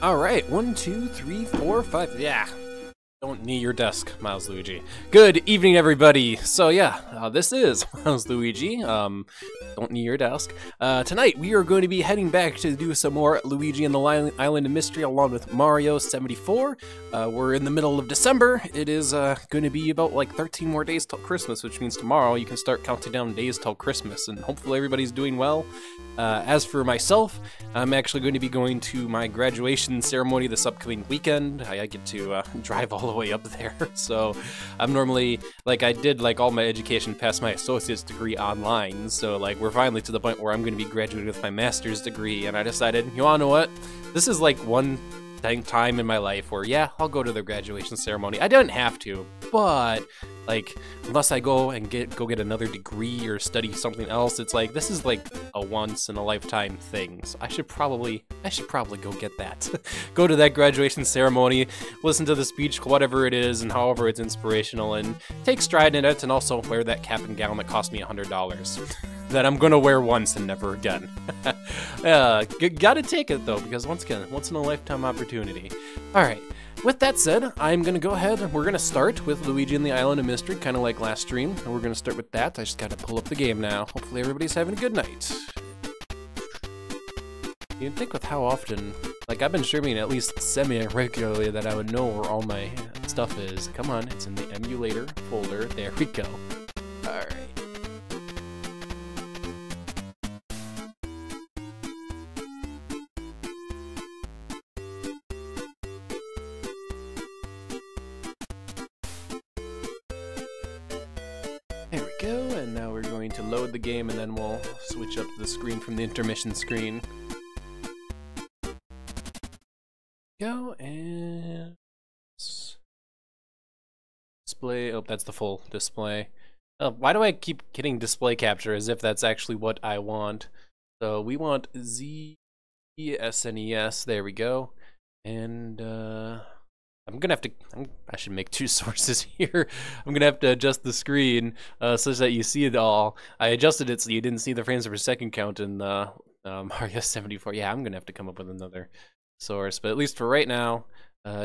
All right, 1, 2, 3, 4, 5. Yeah. Don't knee your desk, Milesluigi. Good evening, everybody. So yeah, this is Milesluigi. Don't knee your desk. Tonight we are going to be heading back to do some more Luigi and the Island of Mystery along with Mario 74. We're in the middle of December. It is going to be about like 13 more days till Christmas, which means tomorrow you can start counting down days till Christmas, and hopefully everybody's doing well. As for myself, I'm actually going to be going to my graduation ceremony this upcoming weekend. I get to drive all the way up there, so I'm normally, like, I did like all my education past my associate's degree online, so like we're finally to the point where I'm going to be graduating with my master's degree, and I decided, you wanna know what? This is like one time in my life where, yeah, I'll go to the graduation ceremony. I didn't have to, but like, unless I go and go get another degree or study something else, it's like, this is like a once in a lifetime thing. So I should probably go get that. Go to that graduation ceremony, listen to the speech, whatever it is, and however it's inspirational, and take stride in it, and also wear that cap and gown that cost me $100 that I'm gonna wear once and never again. Gotta take it though, because once again, once in a lifetime opportunity. All right. With that said, I'm going to go ahead and we're going to start with Luigi and the Island of Mystery, kind of like last stream, and we're going to start with that. I just got to pull up the game now. Hopefully everybody's having a good night. You'd think with how often, like, I've been streaming at least semi-regularly, that I would know where all my stuff is. Come on, it's in the emulator folder. There we go. Alright. There we go, and now we're going to load the game, and then we'll switch up the screen from the intermission screen. Go, and display. Oh, that's the full display. Why do I keep getting display capture as if that's actually what I want? So we want ZSNES, there we go. And I'm gonna have to, I should make two sources here. I'm gonna have to adjust the screen such that you see it all. I adjusted it so you didn't see the frames per second count in Mario 74. Yeah, I'm gonna have to come up with another source, but at least for right now,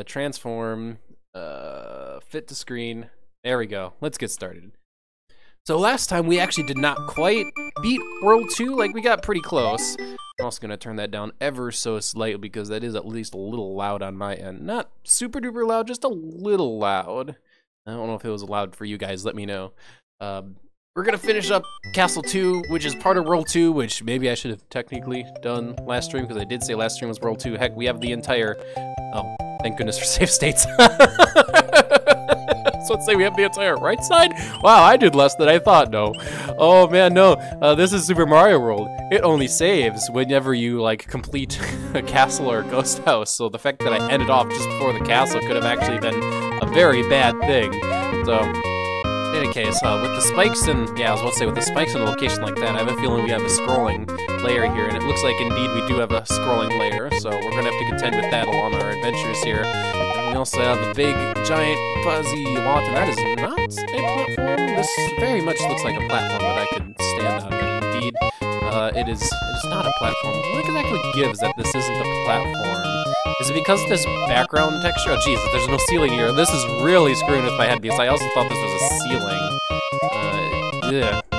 transform, fit to screen. There we go. Let's get started. So last time we actually did not quite beat World 2, like we got pretty close. I'm also gonna turn that down ever so slightly because that is at least a little loud on my end. Not super duper loud, just a little loud. I don't know if it was loud for you guys, let me know. We're gonna finish up Castle 2, which is part of World 2, which maybe I should have technically done last stream, because I did say last stream was World 2. Heck, we have the entire, oh, thank goodness for save states. So let's say we have the entire right side? Wow, I did less than I thought, no. Oh man, no, this is Super Mario World. It only saves whenever you, like, complete a castle or a ghost house, so the fact that I ended off just before the castle could have actually been a very bad thing. So, in any case, with the spikes and, yeah, I was about to say, with the spikes in a location like that, I have a feeling we have a scrolling layer here, and it looks like indeed we do have a scrolling layer, so we're gonna have to contend with that along our adventures here. We also have the big, giant, fuzzy lot, and that is not a platform. This very much looks like a platform that I could stand on, but indeed, it is not a platform. What exactly gives that this isn't a platform? Is it because of this background texture? Oh, Jesus, there's no ceiling here. This is really screwing with my head, because I also thought this was a ceiling.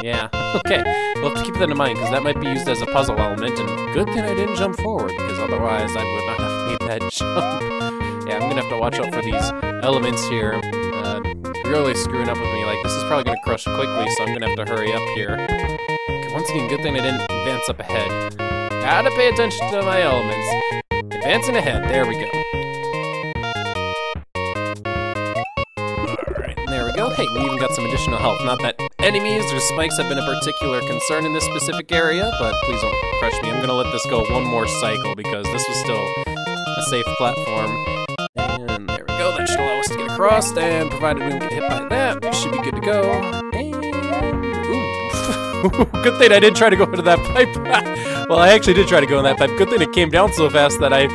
Yeah. Okay, we'll have to keep that in mind, because that might be used as a puzzle element, and good thing I didn't jump forward, because otherwise I would not have made that jump. Yeah, I'm gonna have to watch out for these elements here. Really screwing up with me. Like, this is probably gonna crush quickly, so I'm gonna have to hurry up here. Okay, once again, good thing I didn't advance up ahead. Gotta pay attention to my elements. Advancing ahead, there we go. Alright, there we go. Hey, we even got some additional health. Not that enemies or spikes have been a particular concern in this specific area, but please don't crush me. I'm gonna let this go one more cycle, because this was still a safe platform. And there we go, that should allow us to get across, and provided we don't get hit by that, we should be good to go. And, ooh. Good thing I didn't try to go into that pipe. Well, I actually did try to go in that pipe. Good thing it came down so fast that I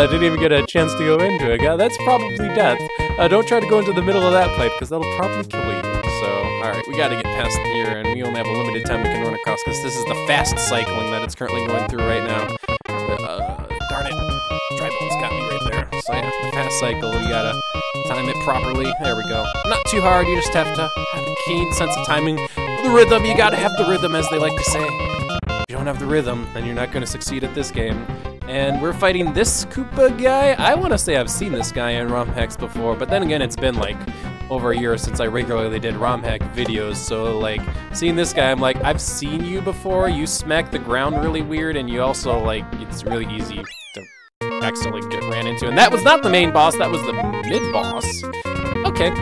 didn't even get a chance to go into it. That's probably death. Don't try to go into the middle of that pipe, because that'll probably kill you. So, alright, we gotta get past here, and we only have a limited time we can run across, because this is the fast cycling that it's currently going through right now. Darn it. dry bones got me right there. So yeah, the fast cycle, you gotta time it properly. There we go. Not too hard, you just have to have a keen sense of timing. The rhythm, you gotta have the rhythm, as they like to say. If you don't have the rhythm, then you're not gonna succeed at this game. And we're fighting this Koopa guy. I wanna say I've seen this guy in ROM hacks before, but then again, it's been like over a year since I regularly did ROM hack videos, so like, seeing this guy, I'm like, I've seen you before, you smack the ground really weird, and you also, like, it's really easy to accidentally get ran into. And that was not the main boss, that was the mid-boss. Okay.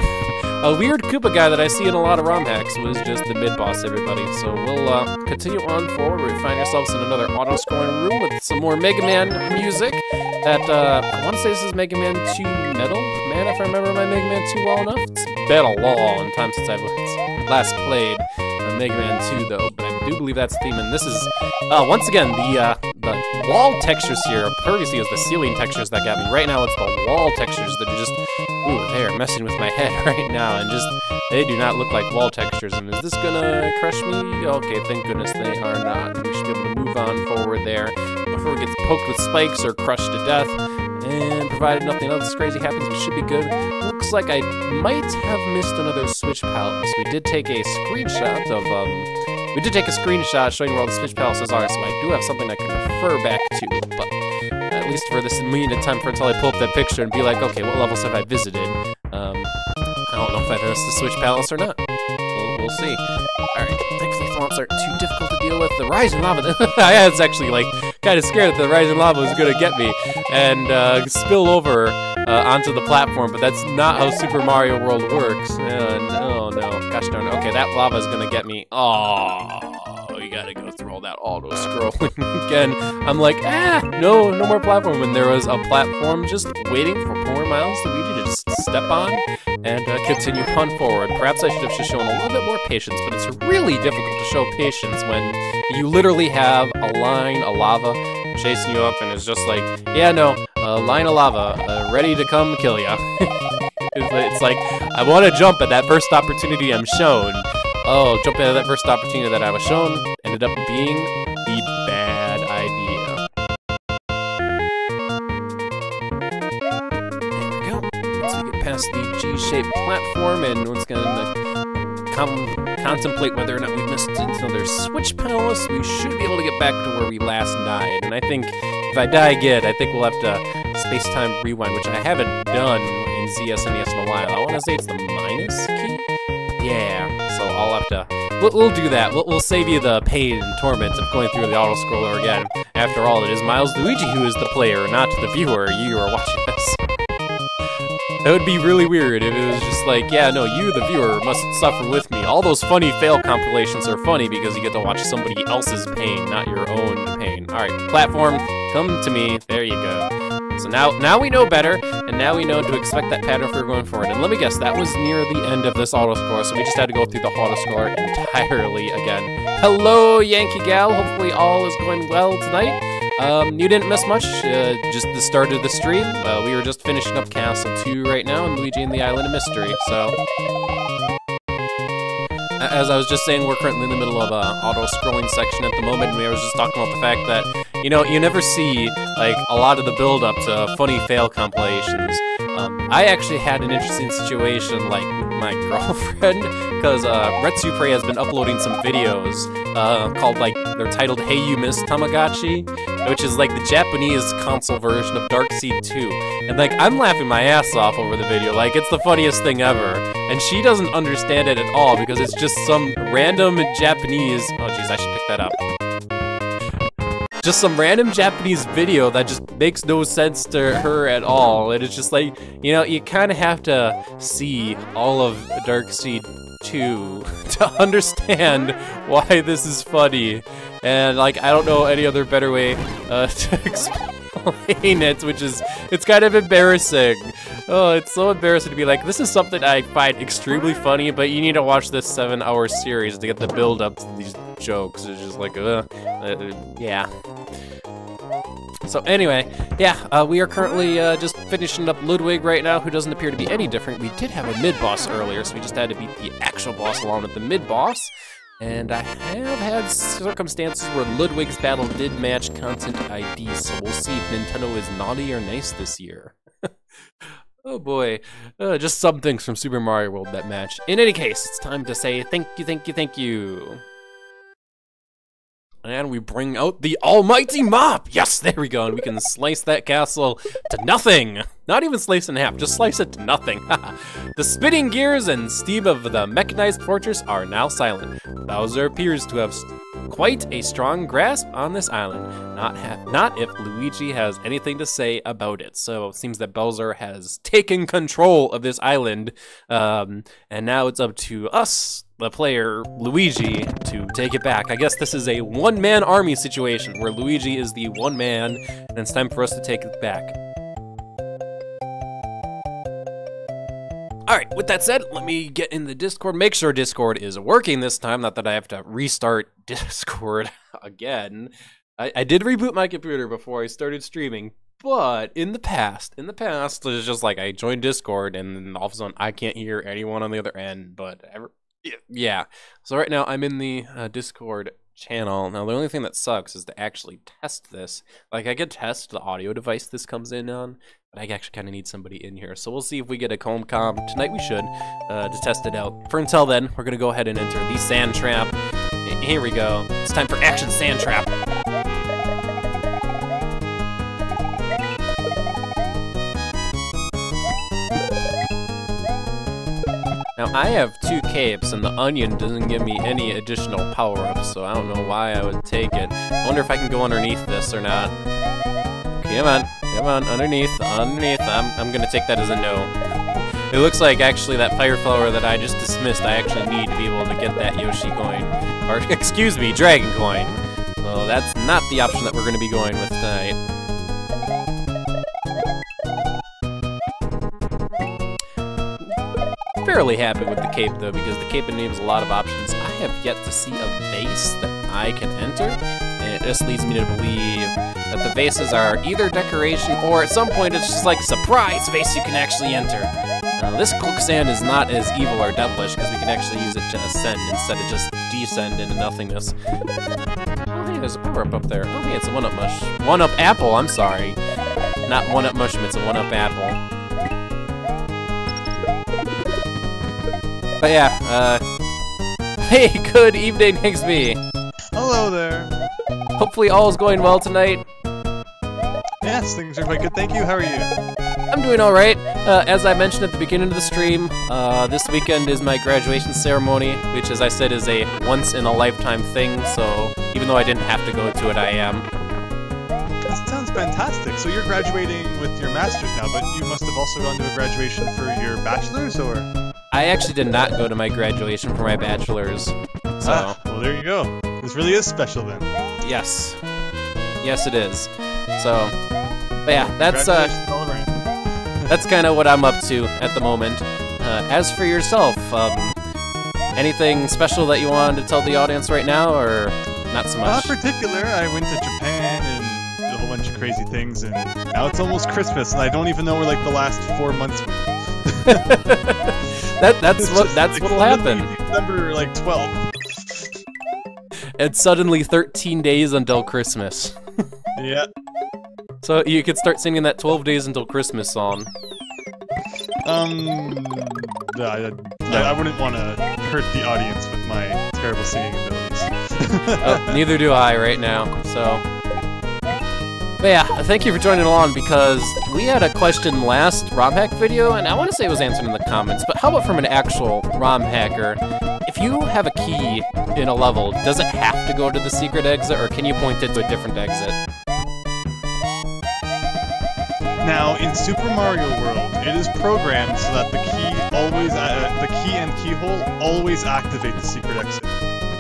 A weird Koopa guy that I see in a lot of ROM hacks was just the mid-boss, everybody. So we'll continue on forward. We find ourselves in another auto-scrolling room with some more Mega Man music. That, I want to say this is Mega Man 2 Metal Man, if I remember my Mega Man 2 well enough. It's been a long time since I've last played Mega Man 2, though, but I do believe that's the theme. And this is, once again, the wall textures here. Previously it was the ceiling textures that got me. Right now it's the wall textures that are just, ooh, they're messing with my head right now, and just, they do not look like wall textures. And is this gonna crush me? Okay, thank goodness they are not. We should be able to move on forward there before it gets poked with spikes or crushed to death. And provided nothing else crazy happens, we should be good. Looks like I might have missed another Switch Palace. We did take a screenshot showing where all the Switch Palaces are, so I do have something I can refer back to, but at least for this minute time for until I pull up that picture and be like, okay, what levels have I visited? I don't know if I missed the Switch Palace or not. We'll see. Alright, thankfully thwomps aren't too difficult to deal with. The rising lava, I was actually like kind of scared that the rising lava was gonna get me and spill over onto the platform, but that's not how Super Mario World works. And oh no, gosh darn it. Okay, that lava is gonna get me. Oh, you gotta go through all that auto-scrolling again. I'm like, no more platform. When there was a platform just waiting for poor Milesluigi to just step on and continue on forward. Perhaps I should have just shown a little bit more patience, but it's really difficult to show patience when you literally have a line of lava chasing you up and it's just like, yeah, no, a line of lava ready to come kill ya. It's like, I want to jump at that first opportunity I'm shown. Oh, jumping at that first opportunity that I was shown ended up being the bad idea. There we go. Once we get past the G-shaped platform and once again contemplate whether or not we missed another Switch Palace, we should be able to get back to where we last died. And I think if I die again, I think we'll have to space-time rewind, which I haven't done in ZSNES in a while. I want to say it's the minus key? Yeah, so I'll have to, we'll do that. We'll save you the pain and torment of going through the auto-scroller again. After all, it is Milesluigi who is the player, not the viewer. You are watching this. That would be really weird if it was just like, yeah, no, you, the viewer, must suffer with me. All those funny fail compilations are funny because you get to watch somebody else's pain, not your own pain. Alright, platform, come to me. There you go. So now we know better, and now we know to expect that pattern for going forward. And let me guess, that was near the end of this auto-score, so we just had to go through the auto-score entirely again. Hello, Yankee Gal. Hopefully all is going well tonight. You didn't miss much, just the start of the stream. We were just finishing up Castle 2 right now, and Luigi and the Island of Mystery, so... As I was just saying, we're currently in the middle of an auto-scrolling section at the moment, and we were just talking about the fact that, you know, you never see, like, a lot of the build-up to funny fail compilations. I actually had an interesting situation, like, with my girlfriend, because Retsupre has been uploading some videos called, like, they're titled Hey You Miss Tamagotchi, which is, like, the Japanese console version of Darkseid 2. And, like, I'm laughing my ass off over the video, like, it's the funniest thing ever. And she doesn't understand it at all, because it's just some random Japanese... Oh, jeez, I should pick that up. Just some random Japanese video that just makes no sense to her at all. And it's just like, you know, you kind of have to see all of Darkseid 2 to understand why this is funny. And, like, I don't know any other better way to explain it, which is, it's kind of embarrassing. Oh, it's so embarrassing to be like, this is something I find extremely funny, but you need to watch this 7-hour series to get the build up to these jokes. It's just like, yeah. So anyway, yeah, we are currently just finishing up Ludwig right now, who doesn't appear to be any different. We did have a mid-boss earlier, so we just had to beat the actual boss along with the mid-boss. And I have had circumstances where Ludwig's battle did match content ID, so we'll see if Nintendo is naughty or nice this year. Oh boy, just some things from Super Mario World that match. In any case, it's time to say thank you, thank you, thank you. And we bring out the almighty mop! Yes, there we go, and we can slice that castle to nothing! Not even slice in half, just slice it to nothing. The spinning gears and steam of the mechanized fortress are now silent. Bowser appears to have quite a strong grasp on this island. Not if Luigi has anything to say about it. So it seems that Bowser has taken control of this island, and now it's up to us, the player, Luigi, to take it back. I guess this is a one-man army situation where Luigi is the one man, and it's time for us to take it back. Alright, with that said, let me get in the Discord, make sure Discord is working this time, not that I have to restart Discord again. I did reboot my computer before I started streaming, but in the past, it was just like I joined Discord and all of a sudden I can't hear anyone on the other end, but yeah. So right now I'm in the Discord channel. Now the only thing that sucks is to actually test this. Like I could test the audio device this comes in on, but I actually kind of need somebody in here. So we'll see if we get a Comcom. Tonight we should, to test it out. For until then, we're gonna go ahead and enter the Sand Trap. Here we go. It's time for Action Sand Trap. Now, I have 2 capes, and the onion doesn't give me any additional power-ups, so I don't know why I would take it. I wonder if I can go underneath this or not. Come on, underneath. I'm gonna take that as a no. It looks like, actually, that fire flower that I just dismissed, I actually need to be able to get that Yoshi coin. Or, excuse me, Dragon coin. So that's not the option that we're gonna be going with tonight. Fairly happy with the cape though, because the cape enables a lot of options. I have yet to see a vase that I can enter, and it just leads me to believe that the vases are either decoration or at some point it's just like, surprise vase you can actually enter. This quicksand is not as evil or devilish because we can actually use it to ascend instead of just descend into nothingness. Oh hey, there's a power-up up there. Oh hey, it's a one-up mush. One-up apple, I'm sorry. Not one-up mushroom, it's a one-up apple. But yeah, hey, good evening, Higsby. Hello there. Hopefully all is going well tonight. Yes, things are quite good, thank you. How are you? I'm doing alright. As I mentioned at the beginning of the stream, this weekend is my graduation ceremony, which as I said is a once-in-a-lifetime thing, so even though I didn't have to go to it, I am. That sounds fantastic. So you're graduating with your master's now, but you must have also gone to a graduation for your bachelor's, or...? I actually did not go to my graduation for my bachelor's, so... well, there you go. This really is special, then. Yes. Yes, it is. So, but yeah, that's kind of what I'm up to at the moment. As for yourself, anything special that you wanted to tell the audience right now, or not so much? Not particular. I went to Japan and did a whole bunch of crazy things, and now it's almost Christmas, and I don't even know where, like, the last 4 months went. That's what'll happen. December, like, 12th. It's suddenly 13 days until Christmas. Yeah. So you could start singing that 12 days until Christmas song. I wouldn't want to hurt the audience with my terrible singing abilities. Neither do I right now, so... But yeah, thank you for joining along, because we had a question last ROM hack video, and I want to say it was answered in the comments, but how about from an actual ROM hacker? If you have a key in a level, does it have to go to the secret exit, or can you point it to a different exit? Now, in Super Mario World, it is programmed so that the key and keyhole always activate the secret exit.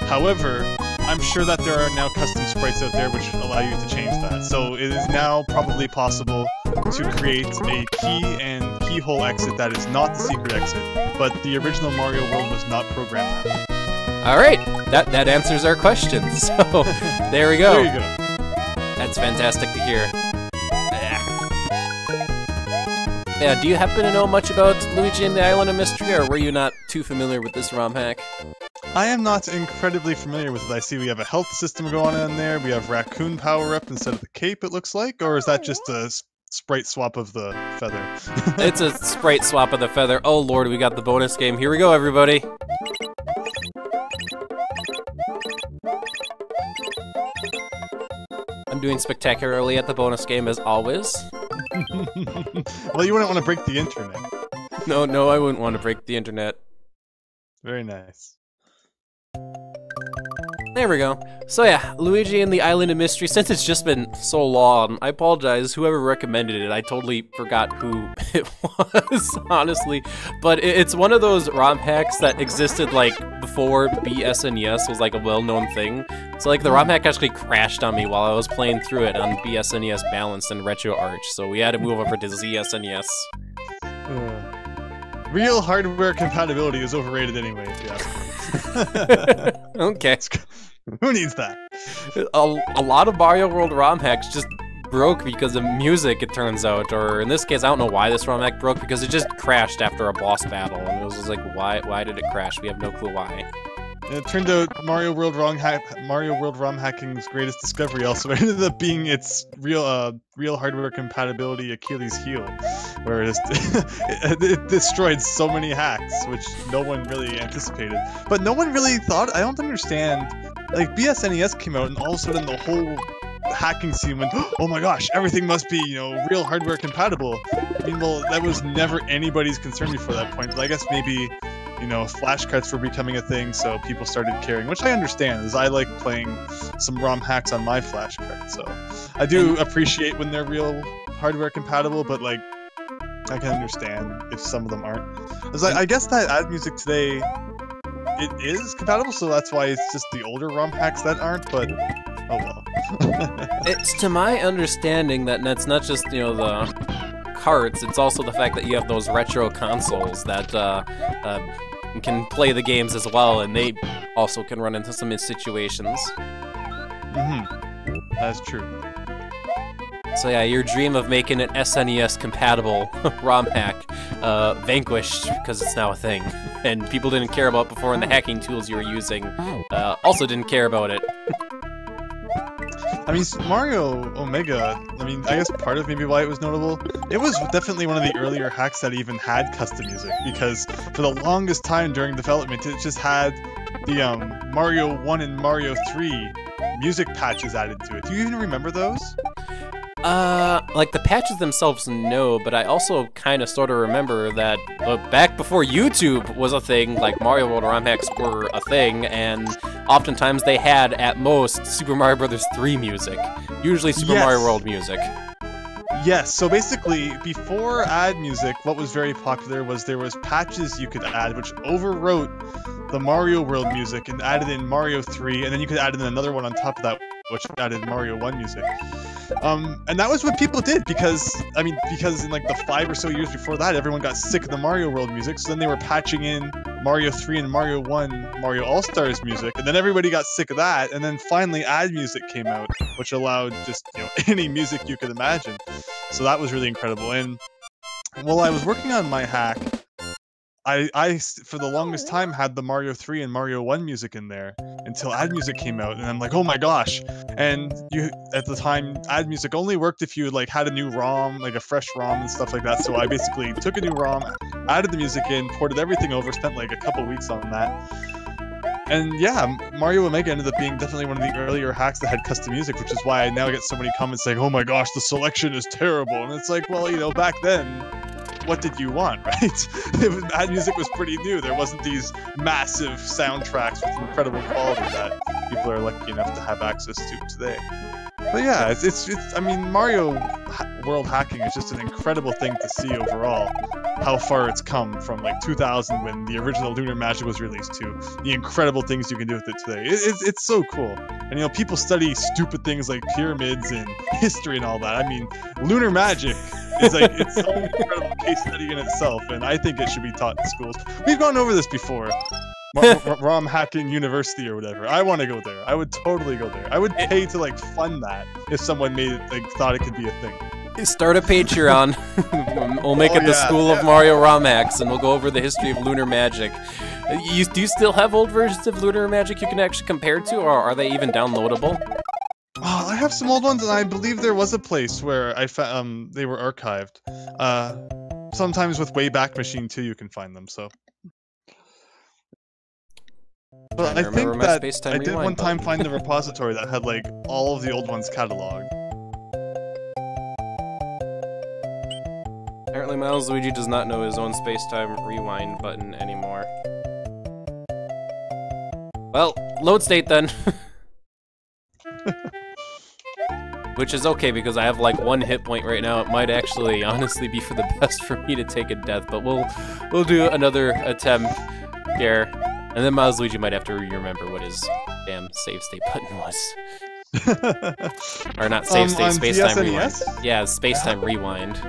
However, I'm sure that there are now custom sprites out there which allow you to change that. So it is now probably possible to create a key and keyhole exit that is not the secret exit, but the original Mario World was not programmed that way. Alright, that answers our question, so there we go. There you go. That's fantastic to hear. Yeah, do you happen to know much about Luigi and the Island of Mystery, or were you not too familiar with this ROM hack? I am not incredibly familiar with it. I see we have a health system going on there. We have raccoon power-up instead of the cape, it looks like. Or is that just a sprite swap of the feather? It's a sprite swap of the feather. Oh lord, we got the bonus game. Here we go, everybody. I'm doing spectacularly at the bonus game as always. Well, you wouldn't want to break the internet. No, I wouldn't want to break the internet. Very nice. There we go. So yeah, Luigi and the Island of Mystery, since it's just been so long, I apologize, whoever recommended it, I totally forgot who it was, honestly. But it's one of those ROM hacks that existed like before BSNES was like a well-known thing. So like the ROM hack actually crashed on me while I was playing through it on BSNES Balanced and RetroArch, so we had to move over to ZSNES. Real hardware compatibility is overrated anyway, if you ask me. Okay. Who needs that? A lot of Mario World ROM hacks just broke because of music, it turns out. Or in this case, I don't know why this ROM hack broke, because it just crashed after a boss battle. And it was just like, why did it crash? We have no clue why. It turned out Mario World ROM hacking's greatest discovery also ended up being its real hardware compatibility Achilles heel, where it destroyed so many hacks, which no one really anticipated. But no one really thought. I don't understand. Like BSNES came out, and all of a sudden the whole hacking scene went, oh my gosh, everything must be, real hardware compatible. I mean, well, that was never anybody's concern before that point. But I guess maybe, flash cards were becoming a thing, so people started caring, which I understand, as I like playing some ROM hacks on my flash card. So I do appreciate when they're real hardware compatible, but like, I can understand if some of them aren't. As I guess that Ad Music today, it is compatible, so that's why it's just the older ROM hacks that aren't, but oh well. It's to my understanding that it's not just, the carts, it's also the fact that you have those retro consoles that can play the games as well, and they also can run into some situations. That's true. So yeah, your dream of making an SNES compatible ROM hack vanquished because it's now a thing, and people didn't care about before, and the hacking tools you were using also didn't care about it. I mean, Mario Omega, I guess part of maybe why it was notable, it was definitely one of the earlier hacks that even had custom music, because for the longest time during development, it just had the Mario 1 and Mario 3 music patches added to it. Do you even remember those? Like the patches themselves, no, but I also kind of sort of remember that back before YouTube was a thing, like Mario World ROM hacks were a thing, and oftentimes they had, at most, Super Mario Bros. 3 music. Usually Super Mario World music. Yes, so basically, before Ad Music, what was very popular was there was patches you could add, which overwrote the Mario World music and added in Mario 3, and then you could add in another one on top of that, which added Mario 1 music. And that was what people did, because in like the 5 or so years before that, everyone got sick of the Mario World music, so then they were patching in Mario 3 and Mario 1 Mario All-Stars music, and then everybody got sick of that, and then finally Ad Music came out, which allowed just, any music you could imagine. So that was really incredible. And while I was working on my hack, I for the longest time had the Mario 3 and Mario 1 music in there until Ad Music came out, and I'm like, oh my gosh. And at the time, Ad Music only worked if you like had a new ROM, like a fresh ROM and stuff like that. So I basically took a new ROM, added the music in, ported everything over, spent like a couple weeks on that. And yeah, Mario Omega ended up being definitely one of the earlier hacks that had custom music, which is why I now get so many comments saying, oh my gosh, the selection is terrible. And it's like, well, back then, what did you want, right? Ad Music was pretty new. There wasn't these massive soundtracks with incredible quality that people are lucky enough to have access to today. But yeah, Mario World hacking is just an incredible thing to see overall. How far it's come from like 2000 when the original Lunar Magic was released to the incredible things you can do with it today. It's so cool. And people study stupid things like pyramids and history and all that. I mean, Lunar Magic is like its own incredible case study in itself, and I think it should be taught in schools. We've gone over this before. ROM Hacking University or whatever. I want to go there. I would totally go there. I would pay to like fund that if someone thought it could be a thing. Start a Patreon. We'll make it the School of Mario ROM hacks, and we'll go over the history of lunar magic. Do you still have old versions of lunar magic you can actually compare to, or are they even downloadable? Oh, I have some old ones, and I believe there was a place where they were archived. Sometimes with Wayback Machine too, you can find them. So, but I think that I did one time find the repository that had like all of the old ones cataloged. Apparently, Milesluigi does not know his own space-time rewind button anymore. Well, load state then. Which is okay, because I have like 1 hit point right now. It might actually, honestly, be for the best for me to take a death, but we'll do another attempt here. And then Milesluigi might have to remember what his damn save state button was. Or not save state, space-time rewind. Yeah, space-time rewind.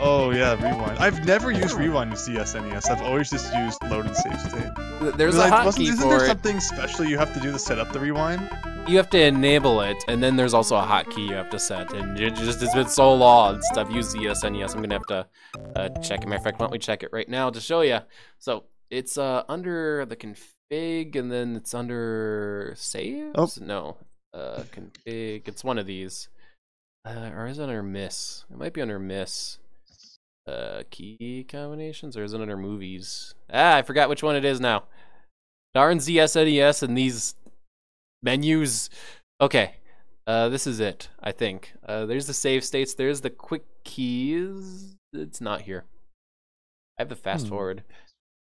Oh yeah, rewind. I've never used rewind with ZSNES. I've always just used load and save state. There's a hotkey Isn't there something special you have to do to set up the rewind? You have to enable it, and then there's also a hotkey you have to set. And it's been so long since I've used ZSNES, I'm gonna have to check it. Matter of fact, why don't we check it right now to show you? So it's under the config, and then it's under saves. Oh. No, config. It's one of these, or is it under miss? It might be under miss. Key combinations, or is it under movies? Ah, I forgot which one it is now. Darn ZSNES and these menus. Okay, this is it, I think. There's the save states, there's the quick keys. It's not here. I have the fast forward.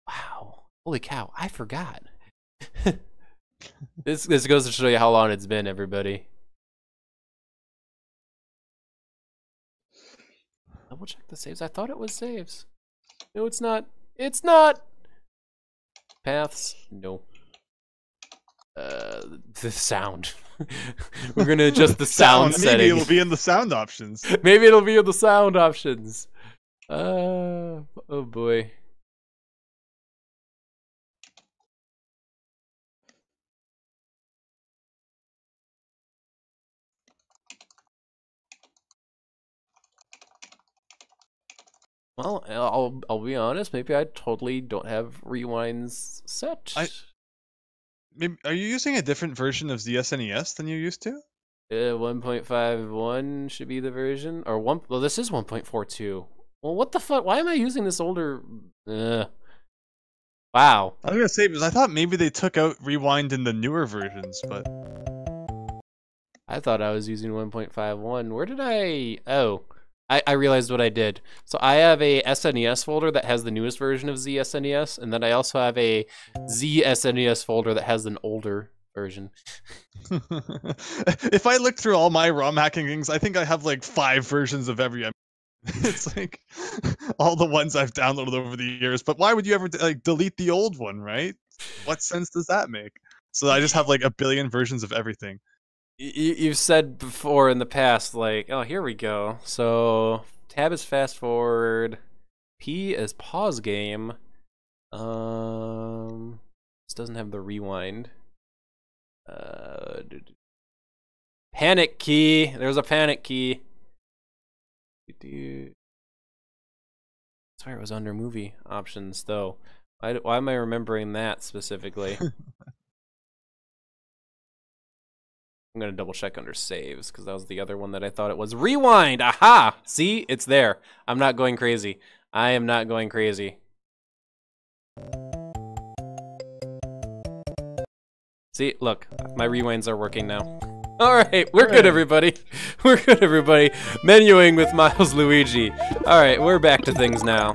Wow, holy cow, I forgot. This goes to show you how long it's been, everybody. Double check the saves. I thought it was saves. No, it's not. It's not. Paths. No. The sound. We're gonna adjust the sound setting. Maybe it'll be in the sound options. Maybe it'll be in the sound options. Oh boy. Well, I'll be honest. Maybe I totally don't have rewinds set. Maybe, are you using a different version of ZSNES than you used to? 1.51 should be the version, or one. Well, this is 1.42. Well, what the fuck? Why am I using this older? Wow. I was gonna say because I thought maybe they took out rewind in the newer versions, but I thought I was using 1.51. Where did I? Oh. I realized what I did. So I have a SNES folder that has the newest version of ZSNES, and then I also have a ZSNES folder that has an older version. If I look through all my ROM hacking things, I think I have like 5 versions of every. It's like all the ones I've downloaded over the years. But why would you ever like delete the old one, right? What sense does that make? So I just have like a billion versions of everything. You've said before in the past, like, oh, here we go. So tab is fast forward, P is pause game. This doesn't have the rewind. Panic key. There's a panic key. I swear it was under movie options though. Why am I remembering that specifically? I'm gonna double check under saves because that was the other one that I thought it was. Rewind! Aha! See? It's there. I'm not going crazy. I am not going crazy. See? Look. My rewinds are working now. Alright, we're good, everybody. We're good, everybody. Menuing with Milesluigi. Alright, we're back to things now.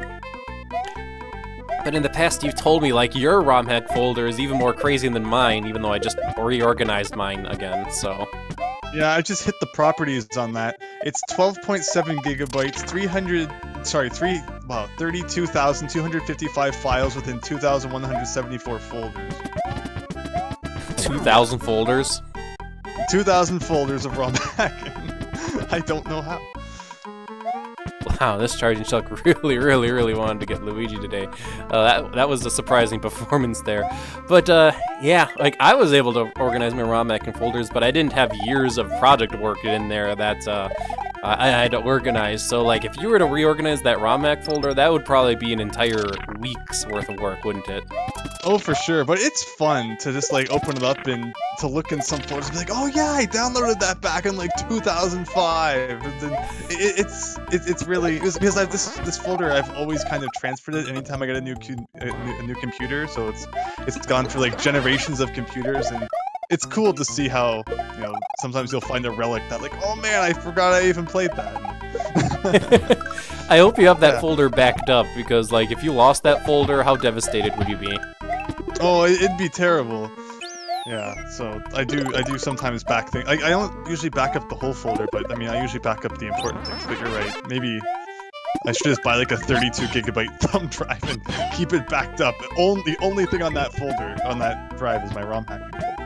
But in the past, you've told me, like, your ROM hack folder is even more crazy than mine, even though I just reorganized mine again, so... Yeah, I just hit the properties on that. It's 12.7 gigabytes, 32,255 files within 2,174 folders. 2,000 folders? 2,000 folders of ROM hacking. I don't know how. Wow, this charging chuck really wanted to get Luigi today. That was a surprising performance there. But yeah, like I was able to organize my ROM hacking folders, but I didn't have years of project work in there that I had to organize. So, like, if you were to reorganize that ROM hack folder, that would probably be an entire week's worth of work, wouldn't it? Oh, for sure. But it's fun to just like open it up and to look in some folders and be like, oh yeah, I downloaded that back in like 2005. And then it's really because I have this folder. I've always kind of transferred it anytime I get a new computer. So it's gone through like generations of computers, and it's cool to see how, you know, sometimes you'll find a relic that like, oh man, I forgot I even played that. I hope you have that folder backed up, because like if you lost that folder, how devastated would you be? Oh, it'd be terrible. Yeah, so I do sometimes back things. I don't usually back up the whole folder, but I mean I usually back up the important things. But you're right, maybe I should just buy like a 32 gigabyte thumb drive and keep it backed up. The only thing on that folder, on that drive, is my ROM hacking folder.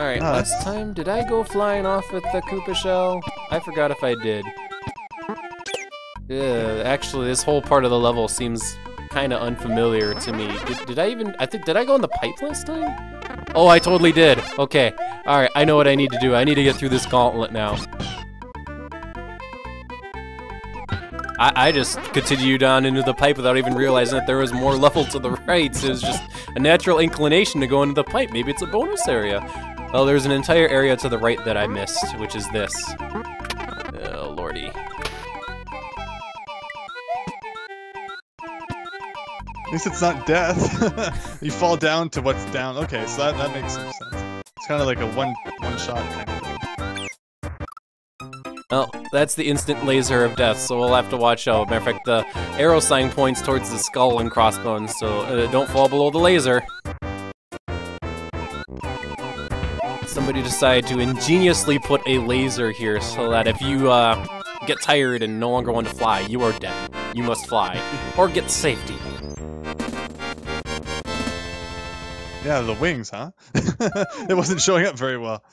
Alright, last time, did I go flying off with the Koopa shell? I forgot if I did. Actually, this whole part of the level seems kind of unfamiliar to me. Did I even, did I go in the pipe last time? Oh, I totally did. Okay. Alright, I know what I need to do. I need to get through this gauntlet now. I just continued on into the pipe without even realizing that there was more level to the right. So it was just a natural inclination to go into the pipe. Maybe it's a bonus area. Well, there's an entire area to the right that I missed, which is this. Oh, lordy. At least it's not death. You fall down to what's down. Okay, so that makes some sense. It's kind of like a one shot kind of thing. Well, that's the instant laser of death, so we'll have to watch out. Matter of fact, the arrow sign points towards the skull and crossbones, so don't fall below the laser. Somebody decided to ingeniously put a laser here so that if you get tired and no longer want to fly, you are dead. You must fly, or get to safety. Yeah, the wings, huh? It wasn't showing up very well.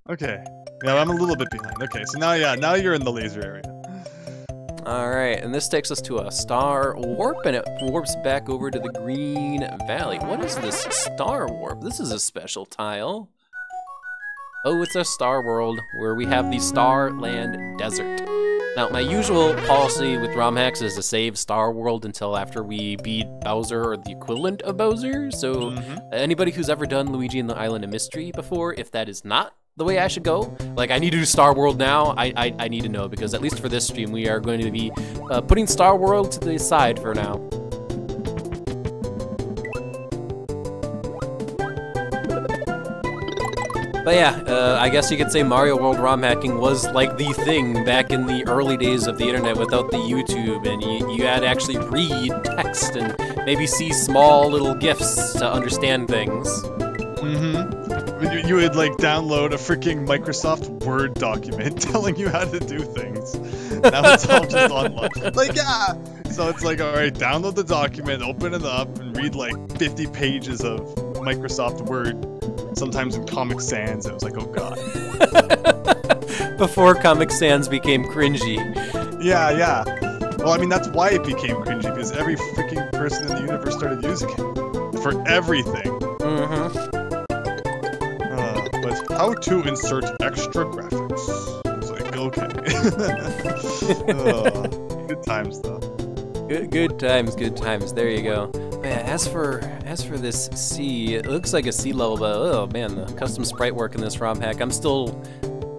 Okay. Yeah, I'm a little bit behind. Okay, so now you're in the laser area. Alright, and this takes us to a star warp, and it warps back over to the Green Valley. What is this star warp? This is a special tile. Oh, it's a star world where we have the Starland Desert. Now, my usual policy with ROM hacks is to save Star World until after we beat Bowser or the equivalent of Bowser. So, anybody who's ever done Luigi and the Island of Mystery before, if that is not the way I should go, like I need to do Star World now, I need to know, because at least for this stream, we are going to be putting Star World to the side for now. But yeah, I guess you could say Mario World ROM hacking was like the thing back in the early days of the internet without the YouTube, and you had to actually read text and maybe see small little GIFs to understand things. You would like download a freaking Microsoft Word document telling you how to do things. Now it's all just online. Like, yeah! So it's like, alright, download the document, open it up, and read like 50 pages of Microsoft Word. Sometimes in Comic Sans, it was like, oh god. Before Comic Sans became cringy. Yeah. Well, I mean, that's why it became cringy, because every freaking person in the universe started using it. For everything. But how to insert extra graphics? It's like, okay. Good times, though. Good times. There you go. Man, as for this sea, it looks like a sea level, but oh man, the custom sprite work in this ROM hack, I'm still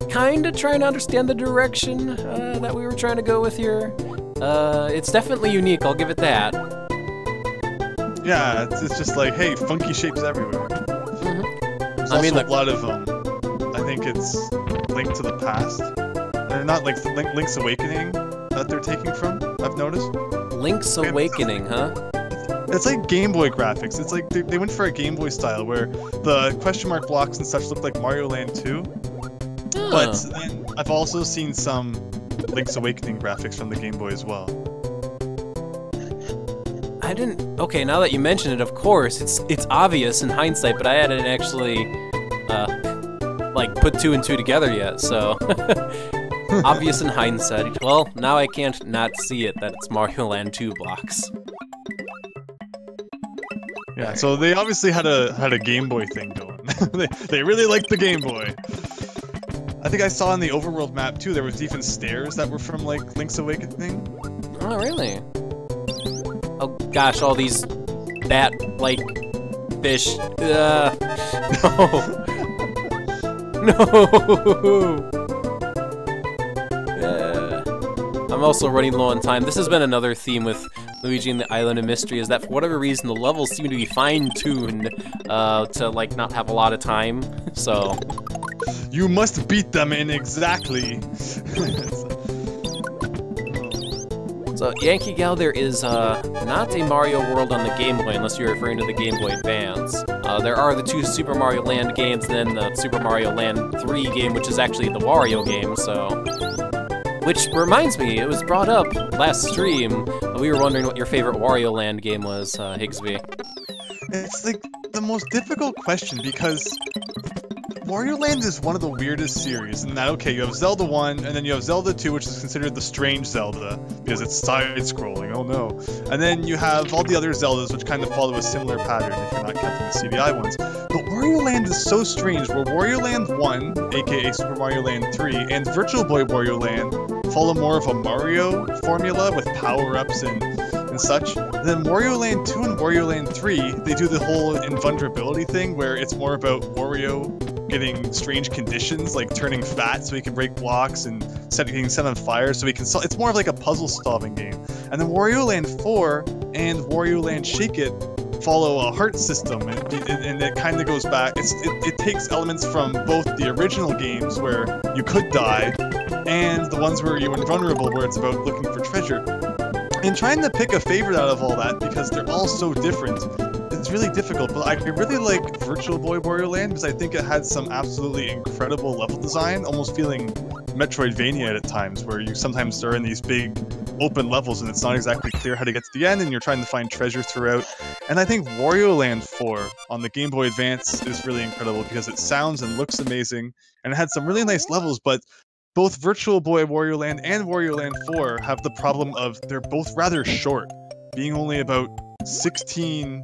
kinda trying to understand the direction that we were trying to go with here. It's definitely unique, I'll give it that. Yeah, it's just like, hey, funky shapes everywhere. There's also a lot of I think it's Link to the Past. They're not like Link's Awakening that they're taking from, I've noticed. Link's Awakening, huh? It's like Game Boy graphics. It's like they went for a Game Boy style where the question mark blocks and such look like Mario Land 2. Oh. But then I've also seen some Link's Awakening graphics from the Game Boy as well. I didn't... Okay, now that you mention it, of course, it's obvious in hindsight, but I hadn't actually, like, put two and two together yet, so... Obvious in hindsight. Well, now I can't not see it, that it's Mario Land 2 blocks. Yeah, so they obviously had a Game Boy thing going. they really liked the Game Boy. I think I saw on the overworld map too, there was even stairs that were from like Link's Awakening. Oh, really? Oh gosh, all these bat-like fish. No. I'm also running low on time. This has been another theme with Luigi and the Island of Mystery, is that for whatever reason the levels seem to be fine-tuned to like not have a lot of time. So you must beat them in exactly. So Yankee Gal, there is not a Mario World on the Game Boy unless you're referring to the Game Boy Advance. There are the 2 Super Mario Land games, and then the Super Mario Land 3 game, which is actually the Wario game, so... Which reminds me, it was brought up last stream. We were wondering what your favorite Wario Land game was, Higsby. It's like the most difficult question because Wario Land is one of the weirdest series in that, okay, you have Zelda 1, and then you have Zelda 2, which is considered the strange Zelda, because it's side-scrolling, oh no. And then you have all the other Zeldas, which kind of follow a similar pattern, if you're not counting the CDI ones. But Wario Land is so strange, where Wario Land 1, aka Super Mario Land 3, and Virtual Boy Wario Land follow more of a Mario formula with power-ups and such. Then Wario Land 2 and Wario Land 3, they do the whole invulnerability thing, where it's more about Wario getting strange conditions, like turning fat so he can break blocks and getting set on fire so he can it's more of like a puzzle-solving game. And then Wario Land 4 and Wario Land Shake It follow a heart system, and it kind of goes back. It takes elements from both the original games where you could die, and the ones where you're invulnerable, where it's about looking for treasure. And trying to pick a favorite out of all that, because they're all so different, it's really difficult. But I really like Virtual Boy Wario Land because I think it had some absolutely incredible level design, almost feeling Metroidvania at times, where you sometimes are in these big open levels and it's not exactly clear how to get to the end and you're trying to find treasure throughout. And I think Wario Land 4 on the Game Boy Advance is really incredible because it sounds and looks amazing, and it had some really nice levels, but both Virtual Boy Wario Land and Wario Land 4 have the problem of they're both rather short, being only about 16,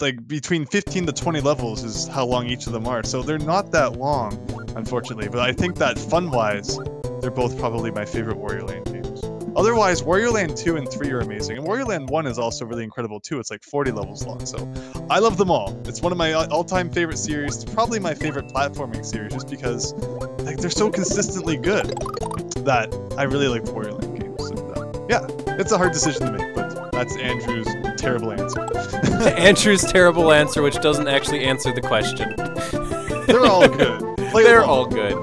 like between 15 to 20 levels is how long each of them are. So they're not that long, unfortunately, but I think that fun-wise, they're both probably my favorite Wario Land games. Otherwise, Wario Land 2 and 3 are amazing, and Wario Land 1 is also really incredible too. It's like 40 levels long, so I love them all. It's one of my all-time favorite series. It's probably my favorite platforming series just because like they're so consistently good that I really like Wario Land games. And, yeah, it's a hard decision to make, but that's Andrew's terrible answer. Andrew's terrible answer, which doesn't actually answer the question. They're all good. They're all good.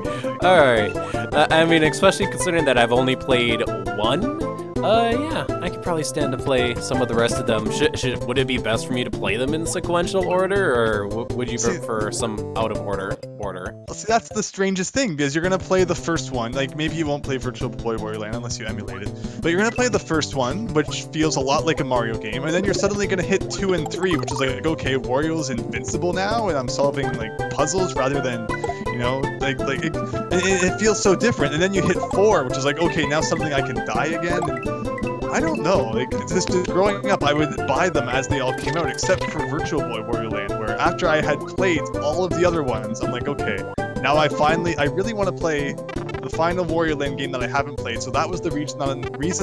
Alright. I mean, especially considering that I've only played one, yeah, I could probably stand to play some of the rest of them. Would it be best for me to play them in sequential order, or would you prefer some out of order? See, that's the strangest thing, because you're going to play the first one. Like, maybe you won't play Virtual Boy Wario Land unless you emulate it. But you're going to play the first one, which feels a lot like a Mario game, and then you're suddenly going to hit 2 and 3, which is like, okay, Wario's invincible now, and I'm solving, like, puzzles rather than, you know, it feels so different. And then you hit 4, which is like, okay, now suddenly I can die again. And I don't know, like, just growing up, I would buy them as they all came out, except for Virtual Boy Wario Land, where after I had played all of the other ones, I'm like, okay, now I really want to play the final Wario Land game that I haven't played, so that was the reason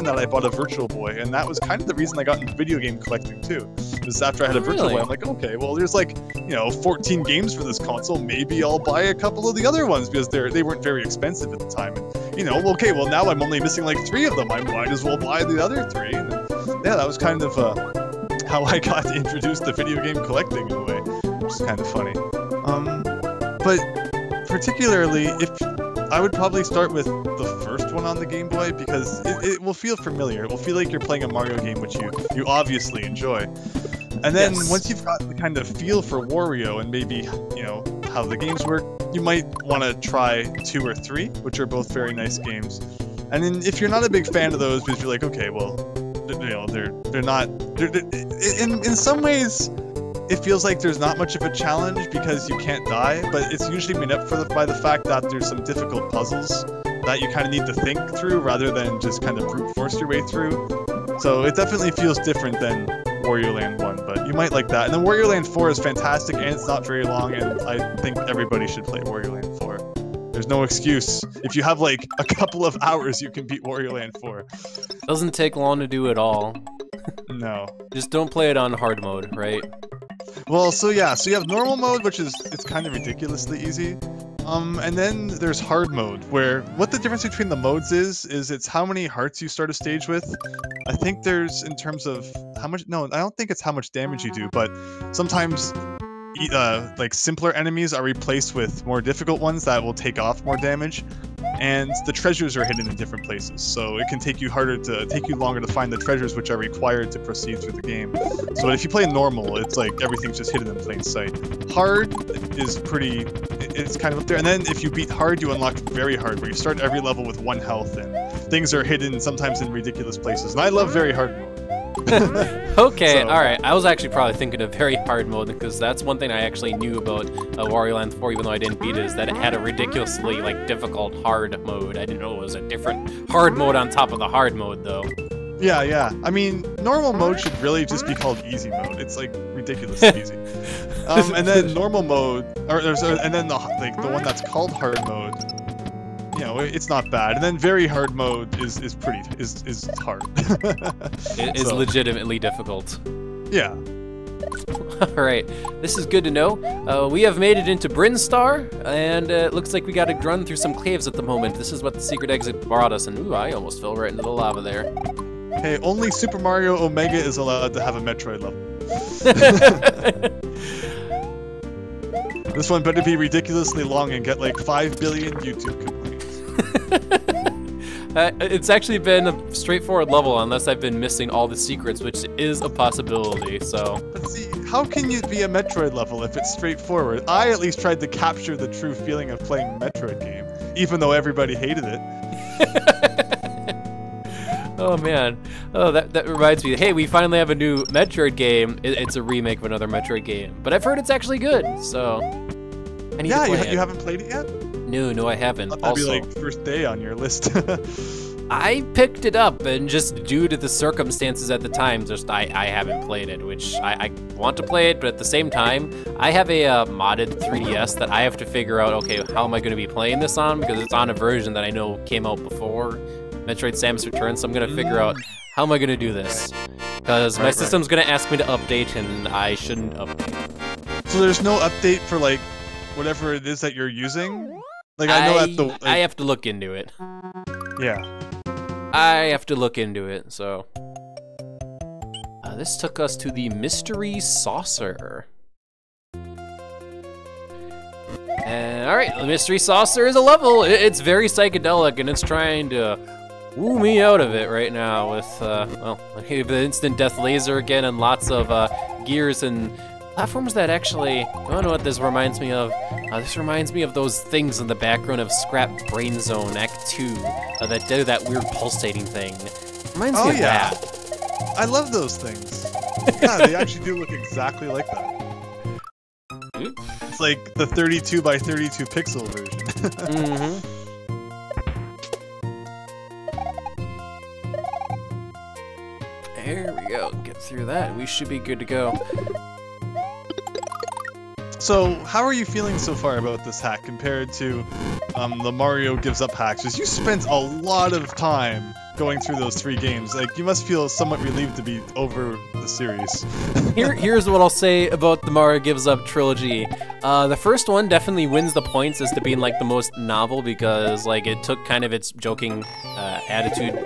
that I bought a Virtual Boy, and that was kind of the reason I got into video game collecting too. Because after I had a Virtual Boy, I'm like, okay, well, there's like, you know, 14 games for this console, maybe I'll buy a couple of the other ones, because they weren't very expensive at the time. And, you know, okay, well, now I'm only missing like 3 of them, I might as well buy the other 3. And, yeah, that was kind of how I got introduced to video game collecting in a way, which is kind of funny. But particularly, I would probably start with the first one on the Game Boy, because it will feel familiar. It will feel like you're playing a Mario game, which you obviously enjoy. And then once you've got the kind of feel for Wario and maybe, you know, how the games work, you might want to try 2 or 3, which are both very nice games. And then if you're not a big fan of those, because you're like, okay, well, you know, in some ways, it feels like there's not much of a challenge because you can't die, but it's usually made up for by the fact that there's some difficult puzzles that you kind of need to think through rather than just kind of brute force your way through. So it definitely feels different than Wario Land 1, but you might like that. And then Wario Land 4 is fantastic, and it's not very long, and I think everybody should play Wario Land 4. There's no excuse. If you have like a couple of hours, you can beat Wario Land 4. Doesn't take long to do it all. No. Just don't play it on hard mode, right? Well, so yeah, so you have normal mode, which is, it's kind of ridiculously easy. And then there's hard mode, where what the difference between the modes is it's how many hearts you start a stage with. I think there's, in terms of how much, no, I don't think it's how much damage you do, but sometimes like simpler enemies are replaced with more difficult ones that will take off more damage, and the treasures are hidden in different places, so it can take you longer to find the treasures which are required to proceed through the game. So if you play normal, it's like everything's just hidden in plain sight. Hard is it's kind of up there, and then if you beat hard, you unlock very hard, where you start every level with 1 health, and things are hidden sometimes in ridiculous places, and I love very hard mode. Okay, alright. I was actually probably thinking of very hard mode, because that's one thing I actually knew about Wario Land 4, even though I didn't beat it, is that it had a ridiculously, like, difficult hard mode. I didn't know it was a different hard mode on top of the hard mode, though. Yeah. I mean, normal mode should really just be called easy mode. It's, like, ridiculously easy. And then normal mode, and then the one that's called hard mode, you know, it's not bad. And then very hard mode is hard. It is legitimately difficult. Yeah. Alright, this is good to know. We have made it into Brinstar, and it looks like we gotta run through some caves at the moment. This is what the secret exit brought us, and ooh, I almost fell right into the lava there. Hey, only Super Mario Omega is allowed to have a Metroid level. This one better be ridiculously long and get like 5 billion YouTube complaints. It's actually been a straightforward level, unless I've been missing all the secrets, which is a possibility, so... But see, how can you be a Metroid level if it's straightforward? I at least tried to capture the true feeling of playing a Metroid game, even though everybody hated it. Oh man, oh that reminds me, hey, we finally have a new Metroid game. It's a remake of another Metroid game, but I've heard it's actually good, so... I need to play it. You haven't played it yet? No, I haven't. That'd be like first day on your list. I picked it up, and just due to the circumstances at the time, just I haven't played it, which I want to play it, but at the same time, I have a modded 3DS that I have to figure out, okay, how am I going to be playing this on, because it's on a version that I know came out before Metroid Samus Returns, so I'm going to figure out how am I going to do this, because my system's going to ask me to update, and I shouldn't update. So there's no update for, like, whatever it is that you're using? Like, I know that the... Like... I have to look into it. Yeah. I have to look into it, so... this took us to the Mystery Saucer. Alright, the Mystery Saucer is a level. It's very psychedelic, and it's trying to woo me out of it right now with, well, the instant death laser again, and lots of gears and platforms that actually, I don't know what this reminds me of. This reminds me of those things in the background of Scrap Brain Zone Act 2 that do that weird pulsating thing. Reminds me of that. I love those things. Yeah, they actually do look exactly like that. It's like the 32 by 32 pixel version. There we go. Get through that. We should be good to go. So, how are you feeling so far about this hack compared to the Mario Gives Up hacks? Because you spent a lot of time going through those 3 games. Like, you must feel somewhat relieved to be over the series. Here's what I'll say about the Mario Gives Up trilogy. The first one definitely wins the points as to being like the most novel, because like it took kind of its joking attitude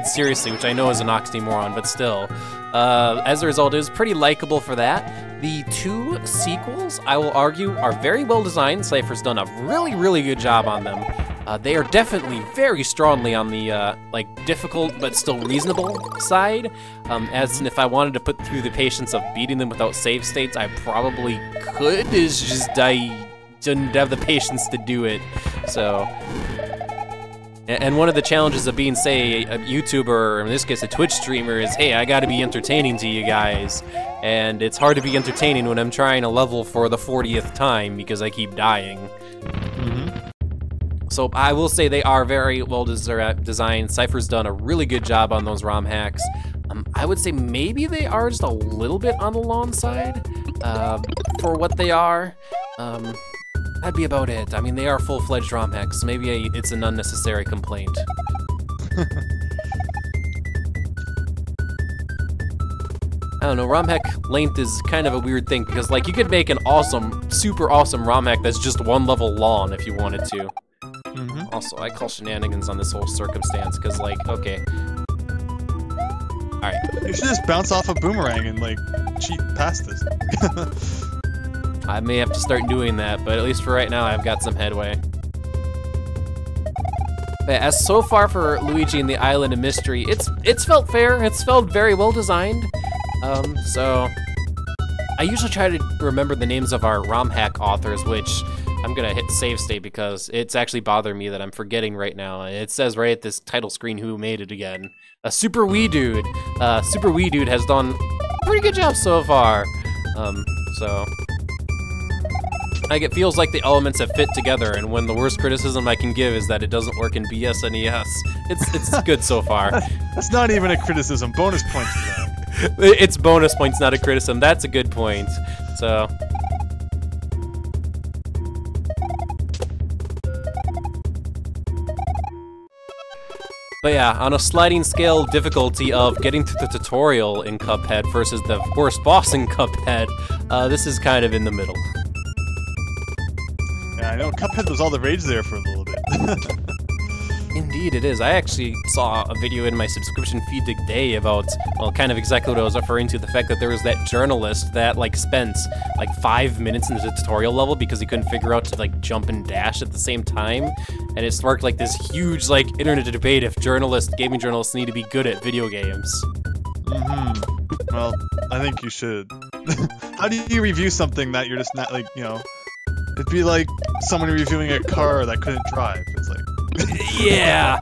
seriously, which I know is an oxymoron, but still. As a result, it was pretty likable for that. The 2 sequels, I will argue, are very well designed. Cypher's done a really, really good job on them. They are definitely very strongly on the like difficult but still reasonable side. As in, if I wanted to put through the patience of beating them without save states, I probably could. It's just I didn't have the patience to do it. So. And one of the challenges of being, say, a YouTuber, or in this case a Twitch streamer, is, hey, I gotta be entertaining to you guys. And it's hard to be entertaining when I'm trying a level for the 40th time because I keep dying. So I will say they are very well designed. Cypher's done a really good job on those ROM hacks. I would say maybe they are just a little bit on the long side for what they are. that'd be about it. I mean, they are full-fledged ROM hacks. Maybe it's an unnecessary complaint. I don't know, ROM hack length is kind of a weird thing because, like, you could make an awesome, super awesome ROM hack that's just one level long if you wanted to. Also, I call shenanigans on this whole circumstance because, like, okay. Alright. You should just bounce off a boomerang and, like, cheat past this. I may have to start doing that, but at least for right now, I've got some headway. But as so far for Luigi and the Island of Mystery, it's felt fair. It's felt very well designed. So I usually try to remember the names of our ROM hack authors, which I'm gonna hit save state because it's actually bothering me that I'm forgetting right now. It says right at this title screen who made it again. Super Wee Dude. Super Wee Dude has done a pretty good job so far. So like it feels like the elements have fit together, and when the worst criticism I can give is that it doesn't work in ZSNES, it's good so far. That's not even a criticism. Bonus points for that. It's bonus points, not a criticism. That's a good point. So. But yeah, on a sliding scale difficulty of getting through the tutorial in Cuphead versus the worst boss in Cuphead, this is kind of in the middle. Yeah, I know. Cuphead was all the rage there for a little bit. Indeed it is. I actually saw a video in my subscription feed today about, well, kind of exactly what I was referring to, the fact that there was that journalist that, like, spent, like, 5 minutes in the tutorial level because he couldn't figure out to, like, jump and dash at the same time, and it sparked, like, this huge, like, internet debate if gaming journalists need to be good at video games. Well, I think you should. How do you review something that you're just not, like, you know, it'd be like someone reviewing a car that couldn't drive. It's like... Yeah,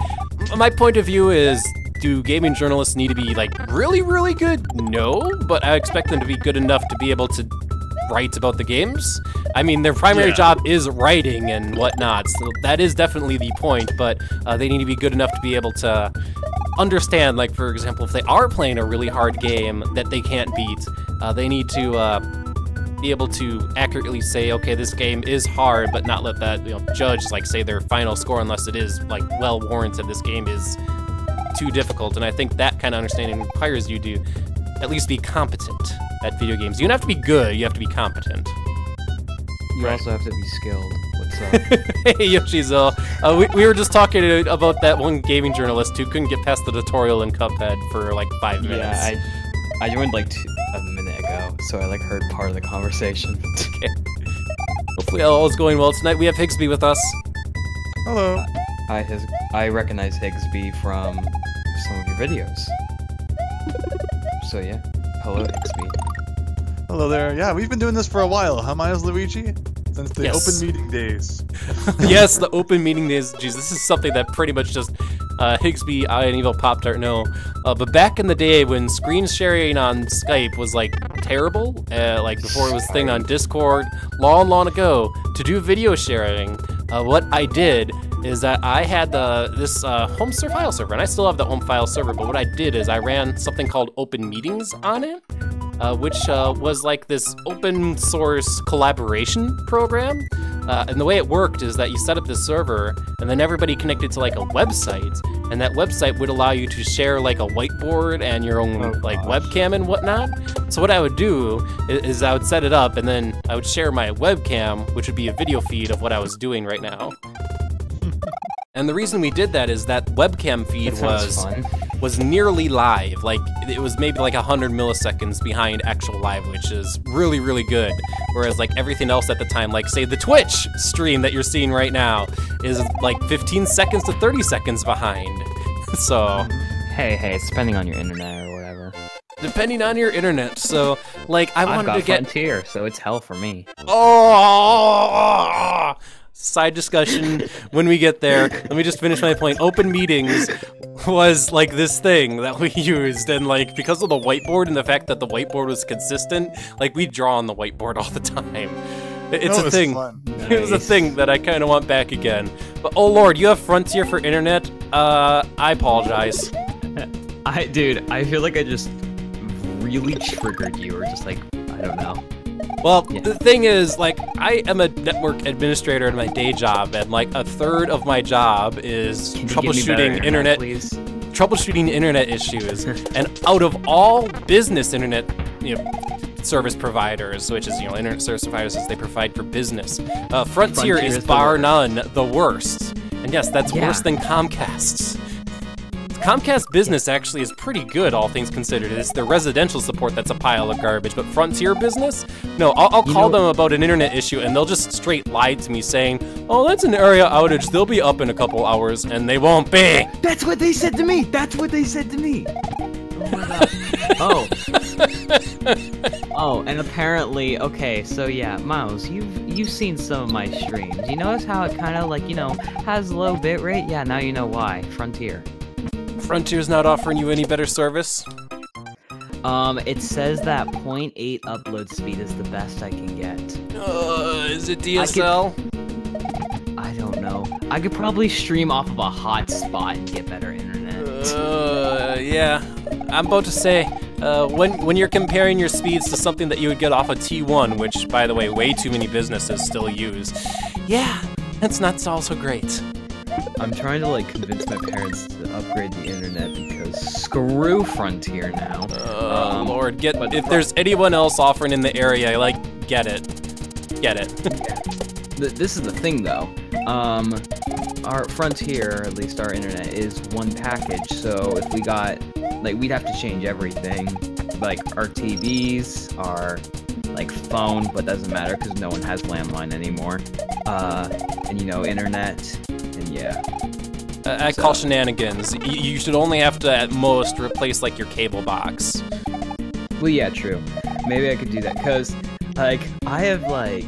my point of view is, do gaming journalists need to be, like, really, really good? No, but I expect them to be good enough to be able to write about the games. I mean, their primary job is writing and whatnot, so that is definitely the point, but they need to be good enough to be able to understand, like, for example, if they are playing a really hard game that they can't beat, they need to be able to accurately say, okay, this game is hard, but not let that, you know, judge, like, say their final score unless it is, like, well warranted. This game is too difficult, and I think that kind of understanding requires you to at least be competent at video games. You don't have to be good, you have to be competent. You also have to be skilled. What's up? Hey, Yoshizo. We were just talking about that one gaming journalist who couldn't get past the tutorial in Cuphead for, like, 5 minutes. Yeah, I joined, like, a minute ago, so I, like, heard part of the conversation. Okay. Hopefully all is going well tonight. We have Higsby with us. Hello. I recognize Higsby from some of your videos. So yeah, hello Higsby. Hello there. Yeah, we've been doing this for a while, huh, Milesluigi? Since the open meeting days. Yes, the open meeting days. Jeez, this is something that pretty much just Higsby, I, and Evil Pop-Tart know. But back in the day when screen sharing on Skype was, like, terrible, like before it was a thing on Discord, long, long ago, to do video sharing, what I did is that I had this home file server, and I still have the home file server, but what I did is I ran something called Open Meetings on it, which was like this open source collaboration program. And the way it worked is that you set up this server, and then everybody connected to, like, a website, and that website would allow you to share, like, a whiteboard and your own webcam and whatnot. So what I would do is I would set it up, and then I would share my webcam, which would be a video feed of what I was doing right now. And the reason we did that is that webcam feed was nearly live. Like, it was maybe like 100 milliseconds behind actual live, which is really, really good. Whereas, like, everything else at the time, like, say, the Twitch stream that you're seeing right now is, like, 15 seconds to 30 seconds behind. So... Hey, it's depending on your internet or whatever. Depending on your internet, so, like, I wanted to get... Frontier, so it's hell for me. Oh! Side discussion when we get there. Let me just finish my point. Open Meetings was, like, this thing that we used, and, like, because of the whiteboard and the fact that the whiteboard was consistent, like, we draw on the whiteboard all the time. It's a thing. Nice. It was a thing that I kind of want back again. But oh lord, you have Frontier for internet? I apologize. Dude, I feel like I just really triggered you, or just, like, I don't know. Well, the thing is, like, I am a network administrator in my day job, and like a third of my job is troubleshooting internet issues. And out of all business internet, service providers, which is internet service providers as they provide for business, Frontier is bar none the worst. And yes, that's worse than Comcast's. Comcast Business actually is pretty good, all things considered. It's their residential support that's a pile of garbage, but Frontier Business? No, I'll call them about an internet issue, and they'll just straight lie to me saying, oh, that's an area outage, they'll be up in a couple hours, and they won't be! That's what they said to me! That's what they said to me! Oh my god. Oh. Oh, and apparently, okay, so yeah, Miles, you've seen some of my streams. You notice how it kind of, like, has low bitrate? Yeah, now you know why. Frontier. Frontier's not offering you any better service? It says that 0.8 upload speed is the best I can get. Is it DSL? I don't know. I could probably stream off of a hotspot and get better internet. Yeah. I'm about to say, when you're comparing your speeds to something that you would get off a T1, which, by the way, way too many businesses still use, yeah, that's not also great. I'm trying to, like, convince my parents to upgrade the internet because screw Frontier now. Lord, if there's anyone else offering in the area, like, get it. Get it. This is the thing, though. Our Frontier, at least our internet, is one package, so if we got, like, we'd have to change everything. Like, our TVs, our, like, phone, but doesn't matter because no one has landline anymore. And, internet. And yeah. I call shenanigans. You should only have to, at most, replace, like, your cable box. Well, yeah, true. Maybe I could do that, because, like, I have, like,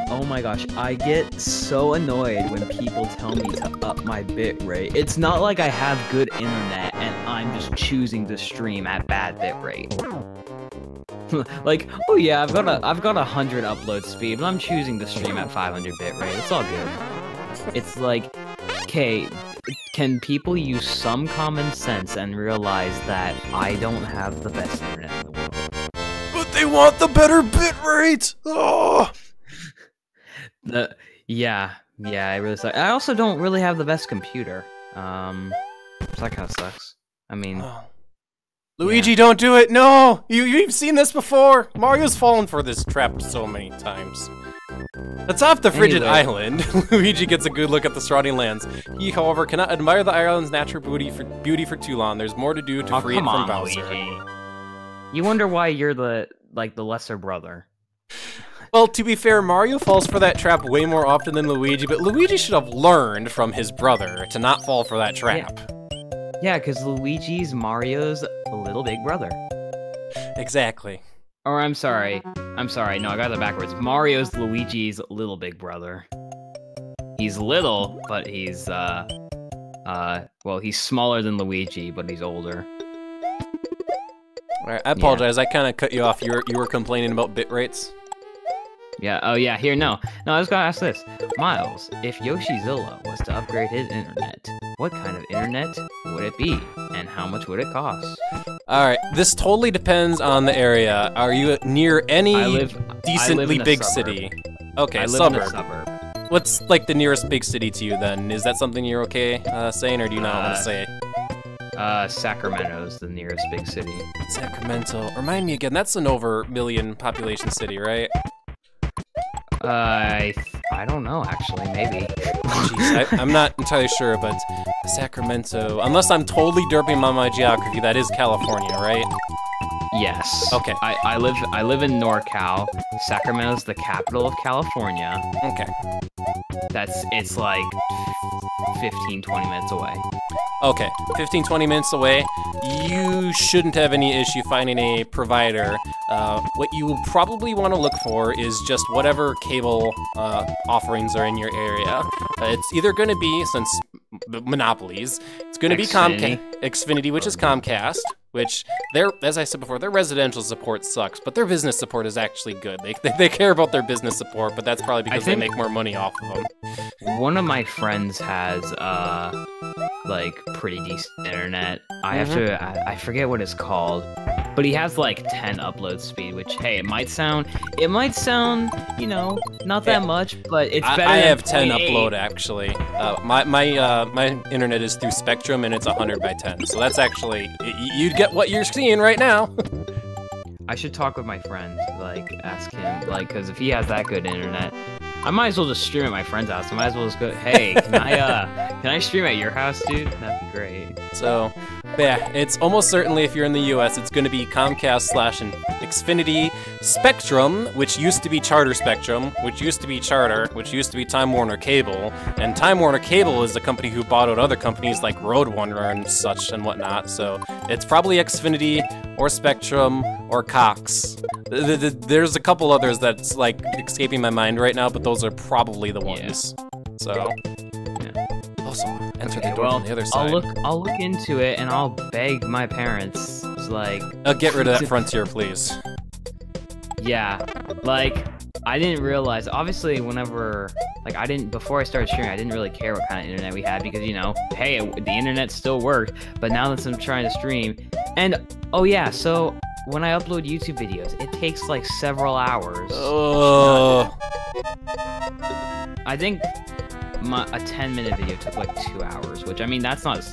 oh my gosh, I get so annoyed when people tell me to up my bitrate. It's not like I have good internet and I'm just choosing to stream at bad bitrate. Like, oh yeah, I've got 100 upload speed, but I'm choosing to stream at 500 bitrate. It's all good. It's like, okay, can people use some common sense and realize that I don't have the best internet in the world? But they want the better bitrate! Oh! Yeah, I really suck. I also don't really have the best computer. So that kind of sucks. I mean... Luigi, don't do it! No! You've seen this before! Mario's fallen for this trap so many times. That's off the frigid island. Luigi gets a good look at the surrounding lands. He, however, cannot admire the island's natural beauty for too long. There's more to do to free it from Bowser. Luigi. You wonder why you're the lesser brother. Well, to be fair, Mario falls for that trap way more often than Luigi, but Luigi should have learned from his brother to not fall for that trap. Yeah, because Luigi's Mario's little big brother. Exactly. Or I'm sorry, no, I got that backwards. Mario's Luigi's little big brother. He's little, but he's, well, he's smaller than Luigi, but he's older. Alright, I apologize, I kind of cut you off. You were complaining about bit rates? Yeah, oh yeah, here, no, I was gonna ask this. Miles, if Yoshizilla was to upgrade his internet, what kind of internet would it be, and how much would it cost? Alright, this totally depends on the area. Are you near any decently big city? Okay, suburb. In a suburb. What's, like, the nearest big city to you, then? Is that something you're okay saying, or do you not want to say? Sacramento's the nearest big city. Sacramento. Remind me again, that's an over million population city, right? I don't know, actually, maybe. Jeez, I'm not entirely sure, but Sacramento, unless I'm totally derping on my geography, that is California, right? Yes. Okay. I live in NorCal. Sacramento's the capital of California. Okay. It's like 15, 20 minutes away. Okay, 15, 20 minutes away. You shouldn't have any issue finding a provider. What you probably want to look for is just whatever cable offerings are in your area. It's either going to be, since monopolies, it's going to be Xfinity, which is Comcast, which, as I said before, their residential support sucks, but their business support is actually good. They care about their business support, but that's probably because they make more money off of them. One of my friends has, like, pretty decent internet. I forget what it's called. but he has like 10 upload speed, which hey, it might sound, you know, not that much, but it's better. I than have 10 0.8. upload actually. My internet is through Spectrum and it's 100 by 10, so that's actually you'd get what you're seeing right now. I should talk with my friend, like ask him, like, because if he has that good internet, I might as well just stream at my friend's house. I might as well just go, hey, can I stream at your house, dude? That'd be great. So, yeah, it's almost certainly, if you're in the US, it's going to be Comcast / Xfinity Spectrum, which used to be Charter Spectrum, which used to be Charter, which used to be Time Warner Cable, and Time Warner Cable is the company who bought out other companies like Roadrunner and such and whatnot, so it's probably Xfinity or Spectrum or Cox. There's a couple others that's like escaping my mind right now, but those are probably the ones. So, also enter the door on the other side. I'll look into it and I'll beg my parents, like, get rid of that Frontier, please. Yeah, like, I didn't realize, obviously, whenever, like, before I started streaming, I didn't really care what kind of internet we had, because, you know, hey, the internet still worked, but now that I'm trying to stream, and, oh yeah, so, when I upload YouTube videos, it takes, like, several hours. Oh. I think a 10-minute video took, like, 2 hours, which, I mean, that's not,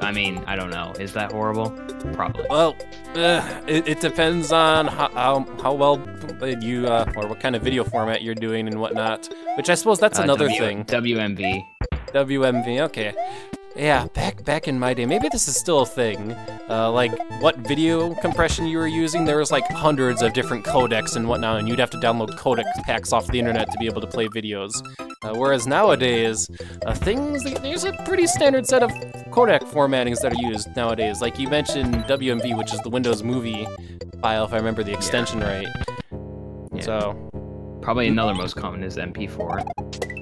I mean, I don't know, is that horrible? Probably. Well, it depends on how well you, or what kind of video format you're doing and whatnot, which I suppose that's another thing. WMV. WMV, okay. Yeah, back in my day, maybe this is still a thing, like, what video compression you were using, there was, like, hundreds of different codecs and whatnot, and you'd have to download codec packs off the internet to be able to play videos. Whereas nowadays, there's a pretty standard set of codec formattings that are used nowadays. Like, you mentioned WMV, which is the Windows Movie file, if I remember the extension right. Yeah. So... Probably another most common is MP4.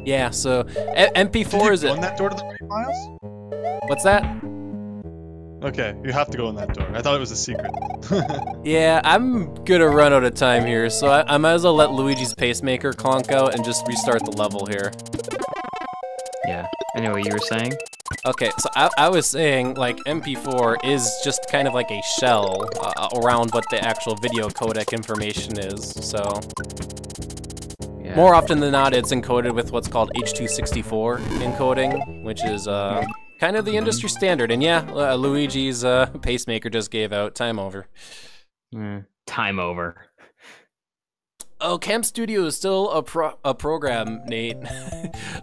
Yeah, so MP4 is it? Did you go in that door to the right, Miles? What's that? Okay, you have to go in that door. I thought it was a secret. Yeah, I'm gonna run out of time here, so I might as well let Luigi's pacemaker clonk out and just restart the level here. Yeah. Anyway, you were saying? Okay, so I was saying, like, MP4 is just kind of like a shell around what the actual video codec information is, so... Yeah. More often than not, it's encoded with what's called H.264 encoding, which is kind of the industry standard. And yeah, Luigi's pacemaker just gave out. Time over. Time over. Oh, Camp Studio is still a program, Nate.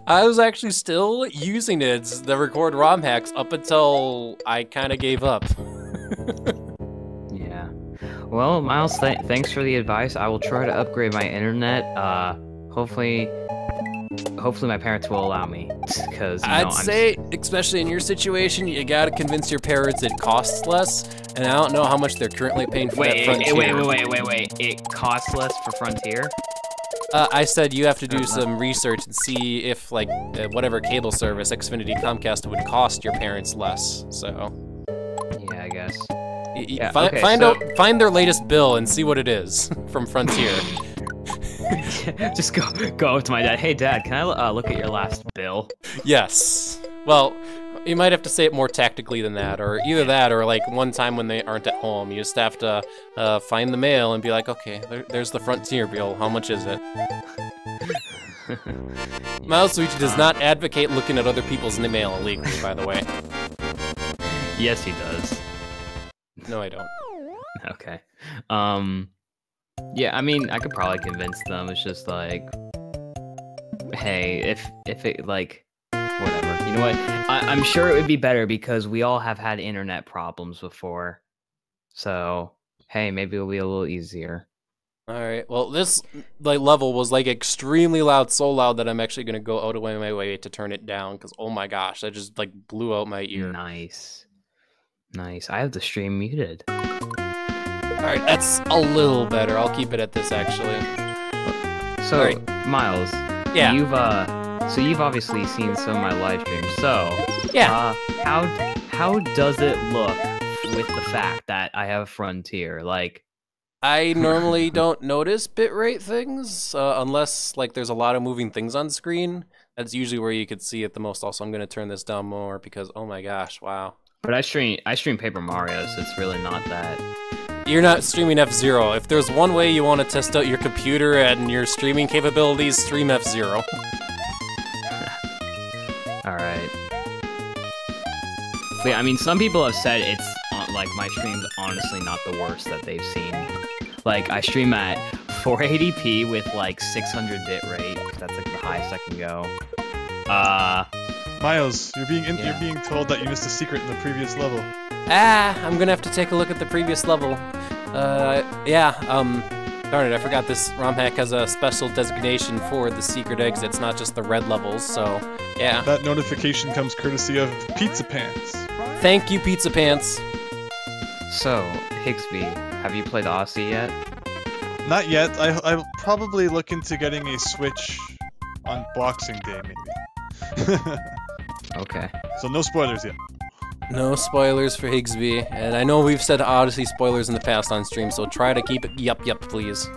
I was actually still using it to record ROM hacks up until I kind of gave up. Yeah. Well, Miles, thanks for the advice. I will try to upgrade my internet. Hopefully my parents will allow me, because I'd say, especially in your situation, you gotta convince your parents it costs less, and I don't know how much they're currently paying for that Frontier. Wait. It costs less for Frontier? I said you have to do some research and see if, like, whatever cable service, Xfinity, Comcast, would cost your parents less, so... Yeah, I guess. Yeah, find their latest bill and see what it is from Frontier. Just go up to my dad. Hey, Dad, can I look at your last bill? Yes. Well, you might have to say it more tactically than that, or either that, or like one time when they aren't at home, you just have to find the mail and be like, okay, there's the Frontier bill. How much is it? Milesluigi does not advocate looking at other people's mail illegally, by the way. Yes, he does. No, I don't. Okay. Yeah, I mean, I could probably convince them. It's just like, hey, if it, like, whatever. You know what? I'm sure it would be better because we all have had internet problems before. So, hey, maybe it'll be a little easier. All right. Well, this level was like extremely loud, so loud that I'm actually gonna go out of my way to turn it down because oh my gosh, that just like blew out my ear. Nice. I have the stream muted. Alright, that's a little better. I'll keep it at this, actually. So, right. Miles, yeah. You've obviously seen some of my live streams. So, yeah. How does it look with the fact that I have Frontier? Like, I normally don't notice bitrate things unless like there's a lot of moving things on screen. That's usually where you could see it the most. Also, I'm gonna turn this down more because oh my gosh, wow. But I stream Paper Mario, so it's really not that. You're not streaming F-Zero. If there's one way you want to test out your computer and your streaming capabilities, stream F-Zero. Alright. Yeah, I mean, some people have said it's, like, my stream's honestly not the worst that they've seen. Like, I stream at 480p with, like, 600 bit rate. That's, like, the highest I can go. Miles, you're being told that you missed a secret in the previous level. I'm gonna have to take a look at the previous level. Darn it, I forgot this ROM hack has a special designation for the secret exits, not just the red levels, so, yeah. That notification comes courtesy of Pizza Pants. Thank you, Pizza Pants. So, Higsby, have you played Odyssey yet? Not yet. I'll probably look into getting a Switch on Boxing Day, maybe. Okay. So no spoilers yet. No spoilers for Higsby, and I know we've said Odyssey spoilers in the past on stream, so try to keep it yup, please.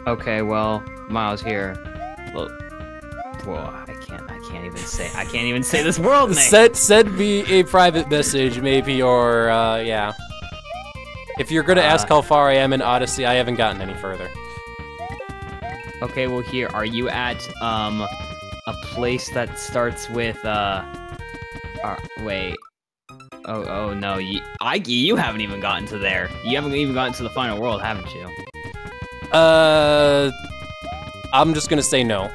Okay, well, Miles here. Look, whoa, I can't even say this world name. Send me a private message, maybe, or yeah. If you're gonna ask how far I am in Odyssey, I haven't gotten any further. Okay, well here, are you at a place that starts with wait. Oh no, you haven't even gotten to there. You haven't even gotten to the final world, haven't you? I'm just gonna say no.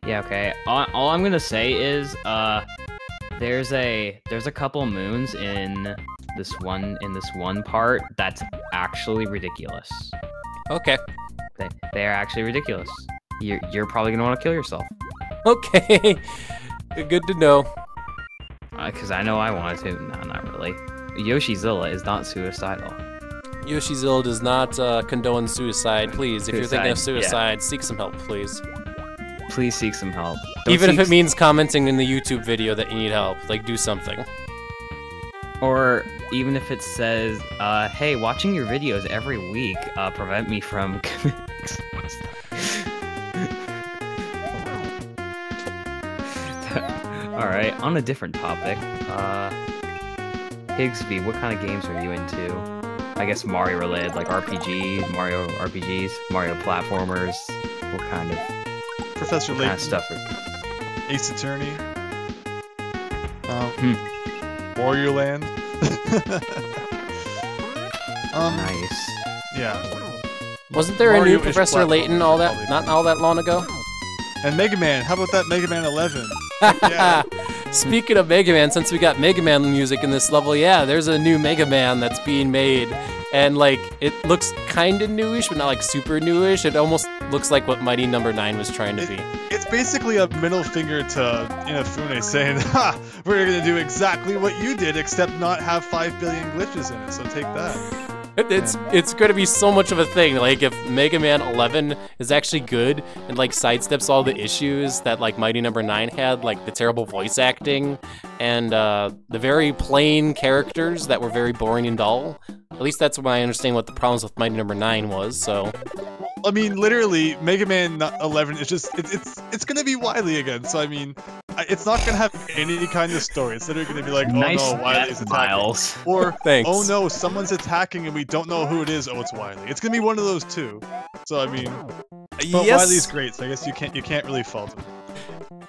Yeah, okay. All I'm gonna say is, there's a couple moons in this one part that's actually ridiculous. Okay. They are actually ridiculous. You're probably gonna want to kill yourself. Okay. Good to know. Because I know I wanted to. No, not really. Yoshizilla is not suicidal. Yoshizilla does not condone suicide. Please, if you're thinking of suicide, seek some help, please. Please seek some help. Even if it means commenting in the YouTube video that you need help, like, do something. Or even if it says, hey, watching your videos every week prevent me from committing suicide. Alright, on a different topic, Higsby, what kind of games are you into? I guess Mario related, like Mario RPGs, Mario platformers, what kind of Professor Layton, stuff? Ace Attorney, Warrior Land. Nice. Yeah. Wasn't there a new Professor Layton not all that long ago? And Mega Man, how about that Mega Man 11? Yeah. Speaking of Mega Man, since we got Mega Man music in this level, yeah, there's a new Mega Man that's being made. And, like, it looks kind of newish, but not, like, super newish. It almost looks like what Mighty No. 9 was trying to be. It's basically a middle finger to Inafune saying, ha! We're gonna do exactly what you did, except not have 5 billion glitches in it, so take that. It's going to be so much of a thing. Like, if Mega Man 11 is actually good and, like, sidesteps all the issues that, like, Mighty No. 9 had, like the terrible voice acting and the very plain characters that were very boring and dull. At least that's what I understand what the problems with Mighty No. 9 was, so... I mean, literally, Mega Man 11 is just, it's gonna be Wily again, so I mean, it's not gonna have any kind of story. It's literally gonna be like, oh no, Wily's attacking. Miles. Or, Thanks. oh no, someone's attacking and we don't know who it is, oh, it's Wily. It's gonna be one of those two. So I mean, but yes. Wily's great, so I guess you can't really fault him.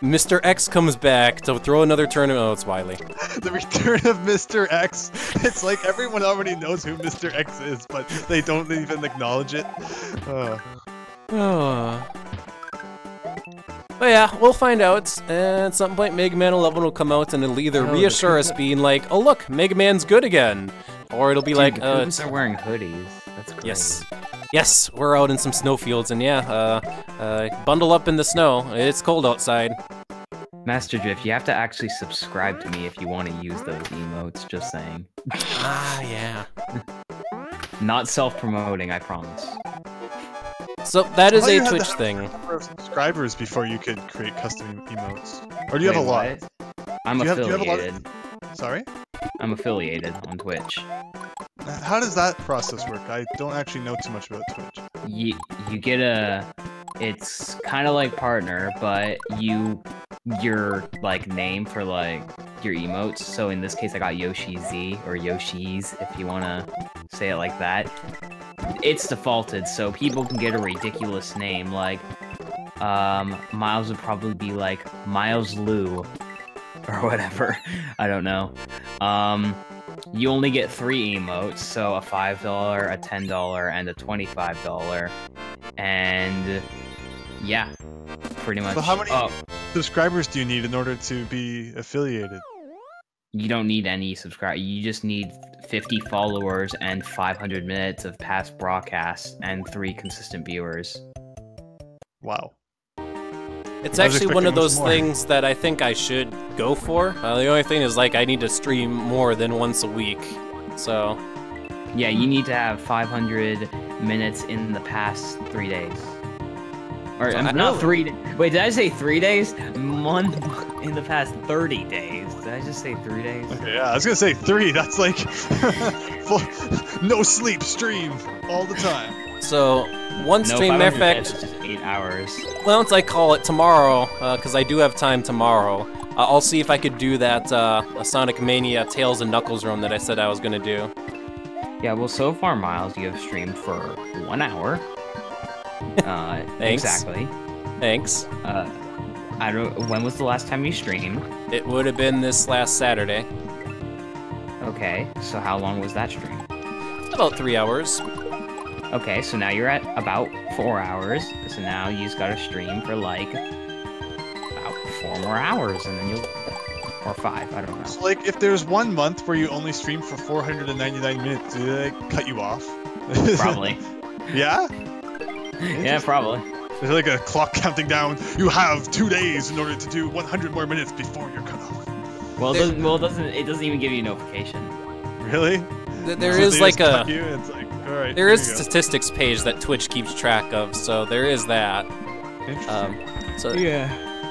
Mr. X comes back to throw another tournament. Oh, it's Wily. The return of Mr. X. It's like everyone already knows who Mr. X is, but they don't even acknowledge it. But yeah, we'll find out. At some point, Mega Man 11 will come out, and it'll either reassure us being like, oh look, Mega Man's good again. Or it'll be like, Kids are wearing hoodies. That's great. Yes, we're out in some snowfields, and yeah, bundle up in the snow. It's cold outside. Master Drift, you have to actually subscribe to me if you want to use those emotes, just saying. Yeah. Not self-promoting, I promise. So that is a Twitch thing. Number of subscribers before you could create custom emotes. Or do you have a lot? I'm affiliated. Sorry? I'm affiliated on Twitch. How does that process work? I don't actually know too much about Twitch. You get a... It's kind of like partner, but your like name for like your emotes. So in this case, I got Yoshi Z, or Yoshi's, if you want to say it like that. It's defaulted, so people can get a ridiculous name, like, Miles would probably be like Mileslu, or whatever. I don't know. You only get 3 emotes, so a $5, a $10, and a $25. And yeah, pretty much. So how many subscribers do you need in order to be affiliated? You don't need any subscribers. You just need 50 followers and 500 minutes of past broadcasts and 3 consistent viewers. Wow. It's actually one of those things that I think I should go for. The only thing is, like, I need to stream more than once a week, so... Yeah, you need to have 500 minutes in the past 3 days. Or, not 3 days. Wait, did I say 3 days? Month in the past 30 days. Did I just say 3 days? Okay, yeah, I was gonna say 3. That's like... no sleep stream all the time. So, one stream, matter of fact... It's just 8 hours. Once I call it tomorrow, because I do have time tomorrow, I'll see if I could do that a Sonic Mania Tails and Knuckles run that I said I was going to do. Yeah, well, so far, Miles, you have streamed for 1 hour. Thanks. Exactly. Thanks. I don't. When was the last time you streamed? It would have been this last Saturday. Okay, so how long was that stream? About 3 hours. Okay, so now you're at about 4 hours. So now you just gotta stream for like about 4 more hours, and then you'll, or 5. I don't know. So, like, if there's 1 month where you only stream for 499 minutes, do they cut you off? Probably. Yeah. Yeah, probably. There's like a clock counting down. You have 2 days in order to do 100 more minutes before you're cut off. Well, it doesn't even give you a notification. Really? There is like a. It's like, all right, there is a statistics page that Twitch keeps track of, so there is that. Interesting. So Yeah.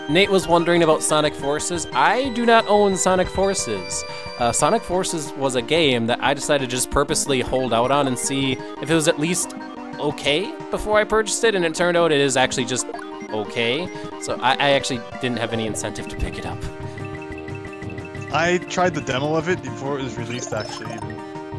Nate was wondering about Sonic Forces. I do not own Sonic Forces. Sonic Forces was a game that I decided to just purposely hold out on and see if it was at least okay before I purchased it, and it turned out it is actually just okay. So I actually didn't have any incentive to pick it up. I tried the demo of it before it was released, actually.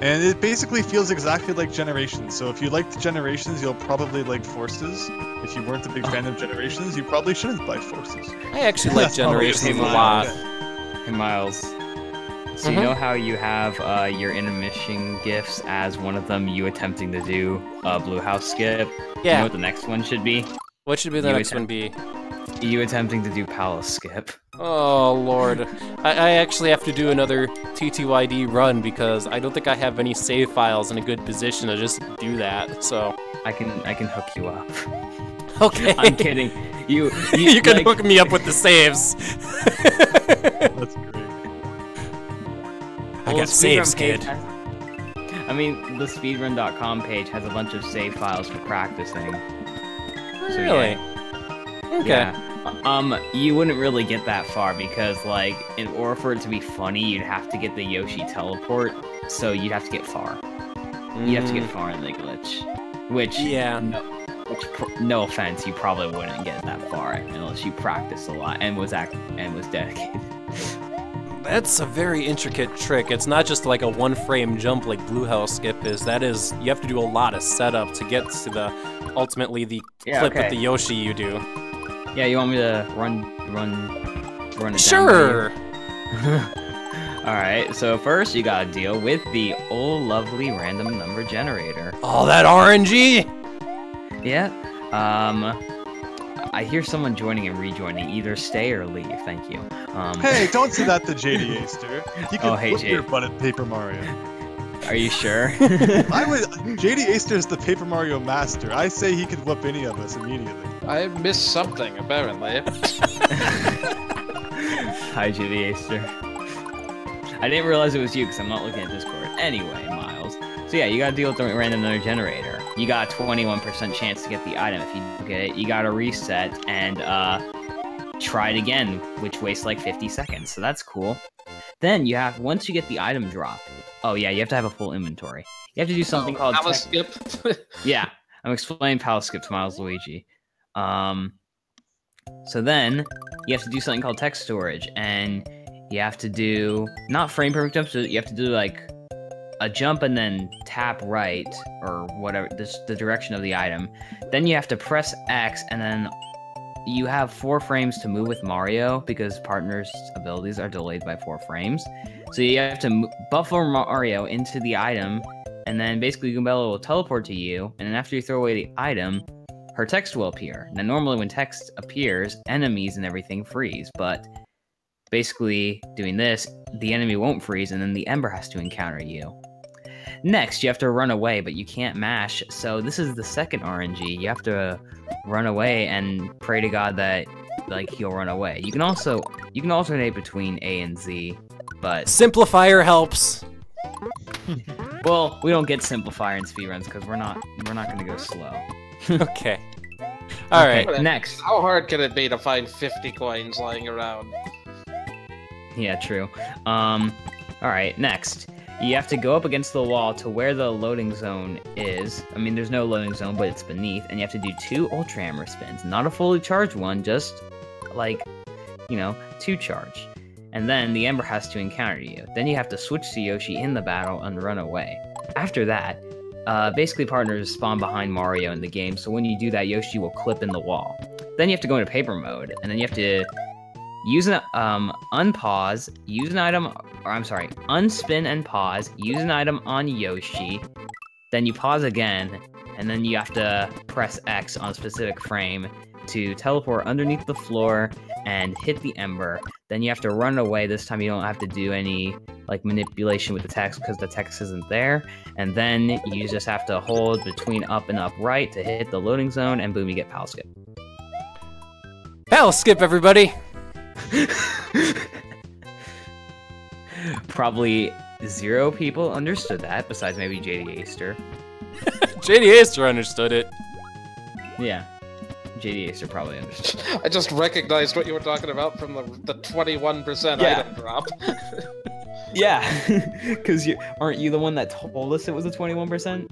And it basically feels exactly like Generations. So if you liked Generations, you'll probably like Forces. If you weren't a big fan of Generations, you probably shouldn't buy Forces. I actually like Generations a lot. Hey, Miles. So you know how you have your intermission gifts as one of them, you attempting to do Blue House skip? Yeah. You know what the next one should be? What should be the next one be? You attempting to do Palace skip. Oh, Lord. I actually have to do another TTYD run because I don't think I have any save files in a good position to just do that, so... I can hook you up. Okay. I'm kidding. You can like... hook me up with the saves. That's great. I got saves, kid. I mean, the speedrun.com page has a bunch of save files for practicing. So, really? Yeah. Okay. Yeah. You wouldn't really get that far because, like, in order for it to be funny, you'd have to get the Yoshi teleport, so you'd have to get far. You'd have to get far in the glitch. Which, yeah. No offense, you probably wouldn't get that far unless you practiced a lot and was dedicated. That's a very intricate trick. It's not just like a one-frame jump like Blue House skip is. That is, you have to do a lot of setup to get to the, ultimately, the clip with the Yoshi you do. Yeah, you want me to run it Sure! down? Alright, so first you gotta deal with the old lovely random number generator. Oh, that RNG! Yeah, I hear someone joining and rejoining. Either stay or leave, thank you. Hey, don't say that to JD Aster. He can hey, your butt at Paper Mario. Are you sure? JD Aster is the Paper Mario master. I say he could whoop any of us immediately. I missed something, apparently. Hi, JD Aster. I didn't realize it was you because I'm not looking at Discord. Anyway, Miles. So yeah, you gotta deal with the random number generator. You got a 21% chance to get the item. If you don't get it, you gotta reset and try it again, which wastes like 50 seconds. So that's cool. Then you have, once you get the item drop, oh yeah, you have to have a full inventory. You have to do something called Palace skip. Yeah, I'm explaining Palace skip to Milesluigi. So then you have to do something called text storage, and you have to do not frame perfect jumps, so you have to do like a jump and then tap right or whatever, the direction of the item. Then you have to press X, and then you have 4 frames to move with Mario because partners' abilities are delayed by 4 frames. So you have to buffer Mario into the item, and then basically Goombella will teleport to you, and then after you throw away the item, her text will appear. Now normally when text appears, enemies and everything freeze, but basically doing this, the enemy won't freeze, and then the Ember has to encounter you. Next, you have to run away, but you can't mash, so this is the second RNG. You have to run away and pray to God that, like, he'll run away. You can alternate between A and Z, but... Simplifier helps! Well, we don't get Simplifier in speedruns, because we're not gonna go slow. Okay. Alright. Okay, next. How hard can it be to find 50 coins lying around? Yeah, true. Alright, next. You have to go up against the wall to where the loading zone is. I mean, there's no loading zone, but it's beneath. And you have to do 2 Ultra Hammer spins. Not a fully charged one, just, like, 2 charged. And then the Ember has to encounter you. Then you have to switch to Yoshi in the battle and run away. After that, basically partners spawn behind Mario in the game, so when you do that, Yoshi will clip in the wall. Then you have to go into paper mode, and then you have to use an unpause, use an item, or I'm sorry, unspin and pause, use an item on Yoshi, then you pause again, and then you have to press X on a specific frame to teleport underneath the floor and hit the Ember. Then you have to run away. This time you don't have to do any like manipulation with the text because the text isn't there. And then you just have to hold between up and up right to hit the loading zone, and boom, you get Pal Skip. Pal Skip, everybody! Probably 0 people understood that, besides maybe JD Aster. JD Aster understood it. Yeah. JD Acer probably understood. I just recognized what you were talking about from the 21% item drop. Yeah, because aren't you the one that told us it was a 21%?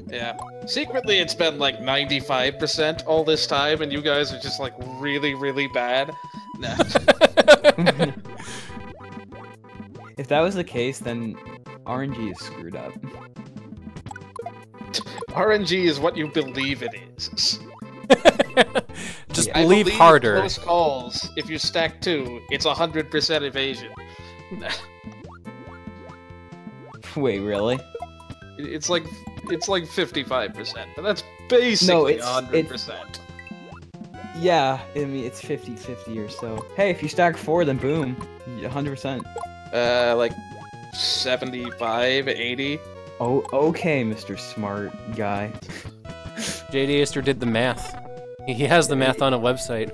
Yeah. Secretly, it's been like 95% all this time, and you guys are just like really, really bad. Nah. If that was the case, then RNG is screwed up. RNG is what you believe it is. Just I believe believe harder. Close calls. If you stack 2, it's 100% evasion. Wait, really? It's like 55%, but that's basically 100%. Yeah, I mean it's 50-50 or so. Hey, if you stack 4, then boom, 100%. Like 75, 80. Oh, okay, Mr. Smart Guy. JD Aster did the math. He has the math on a website.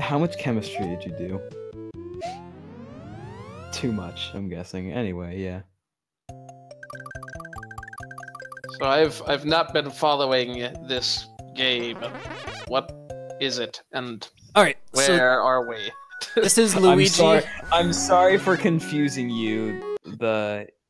How much chemistry did you do? Too much, I'm guessing. Anyway, yeah. So I've not been following this game. What is it, and All right, where are we? This is Luigi. I'm sorry for confusing you.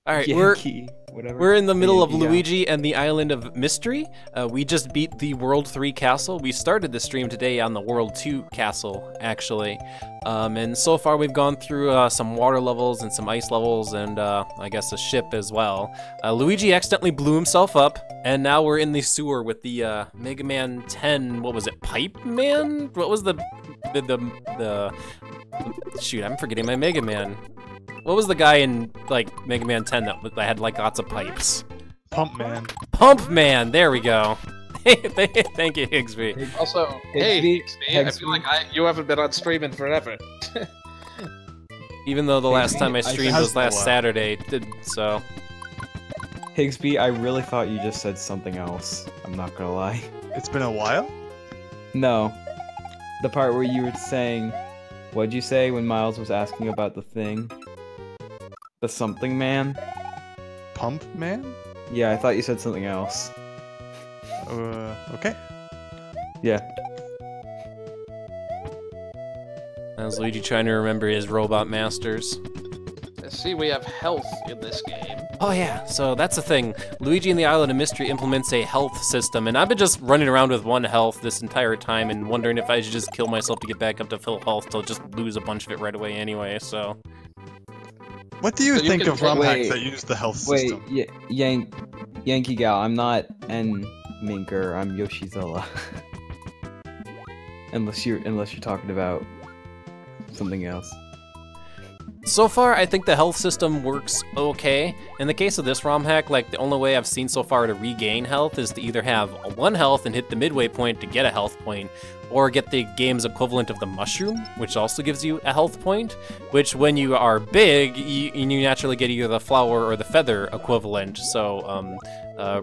All right, Yankee, whatever. we're in the middle of Yeah. Luigi and the Island of Mystery. We just beat the World 3 castle. We started the stream today on the World 2 castle, actually. And so far we've gone through some water levels and some ice levels and I guess a ship as well. Luigi accidentally blew himself up, and now we're in the sewer with the Mega Man 10, what was it, Pipe Man? What was the shoot, I'm forgetting my Mega Man. What was the guy in, like, Mega Man 10 that had, like, lots of pipes? Pump Man. Pump Man! There we go. Thank you, Higsby. Also, hey, Higsby, I feel like you haven't been on stream in forever. Even though the last time I streamed was last while. Saturday, so... Higsby, I really thought you just said something else. I'm not gonna lie. It's been a while? No. The part where you were saying... What'd you say when Miles was asking about the thing? The something man? Pump Man? Yeah, I thought you said something else. Okay. Yeah. That was Luigi trying to remember his robot masters. see we have health in this game. Oh yeah, so that's the thing. Luigi and the Island of Mystery implements a health system, and I've been just running around with 1 health this entire time and wondering if I should just kill myself to get back up to full health to just lose a bunch of it right away anyway, so... What do you think of ROM hacks that use the health system? Wait, Yankee Gal, I'm not N Minker, I'm Yoshizilla. unless you're talking about something else. So far, I think the health system works okay. In the case of this ROM hack, like, the only way I've seen so far to regain health is to either have 1 health and hit the midway point to get a health point, or get the game's equivalent of the mushroom, which also gives you a health point, which when you are big, you naturally get either the flower or the feather equivalent, so,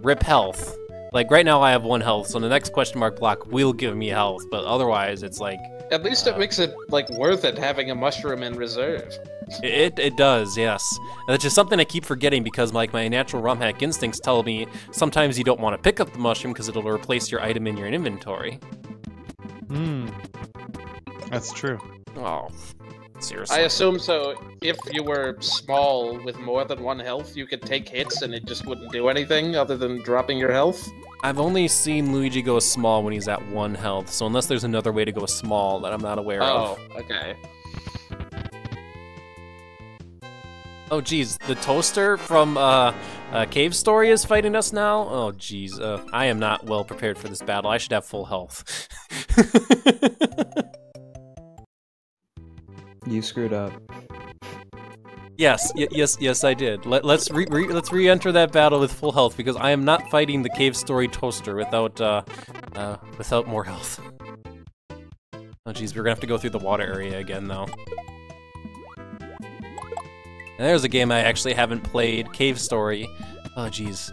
rip health. Like, right now I have 1 health, so the next question mark block will give me health, but otherwise it's like... At least it makes it, like, worth it having a mushroom in reserve. It does, yes. That's just something I keep forgetting because, like, my natural ROM hack instincts tell me sometimes you don't want to pick up the mushroom because it'll replace your item in your inventory. That's true. Oh, seriously. I assume so. If you were small with more than 1 health, you could take hits and it just wouldn't do anything other than dropping your health? I've only seen Luigi go small when he's at 1 health, so unless there's another way to go small that I'm not aware of. Oh, okay. Oh, geez, the toaster from Cave Story is fighting us now? Oh, geez, I am not well prepared for this battle. I should have full health. You screwed up. Yes, yes, I did. Let's re-enter that battle with full health because I am not fighting the Cave Story toaster without more health. Oh, geez, we're gonna have to go through the water area again, though. And there's a game I actually haven't played, Cave Story. Oh, geez.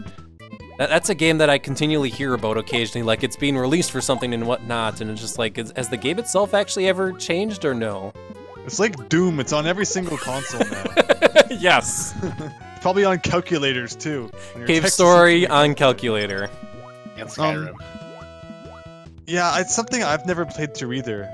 That's a game that I continually hear about occasionally, like it's being released for something and whatnot, and it's just like, has the game itself actually ever changed or no? It's like Doom, it's on every single console now. Yes! Probably on calculators, too. Cave Story on calculator. And Skyrim. Yeah, it's something I've never played through either.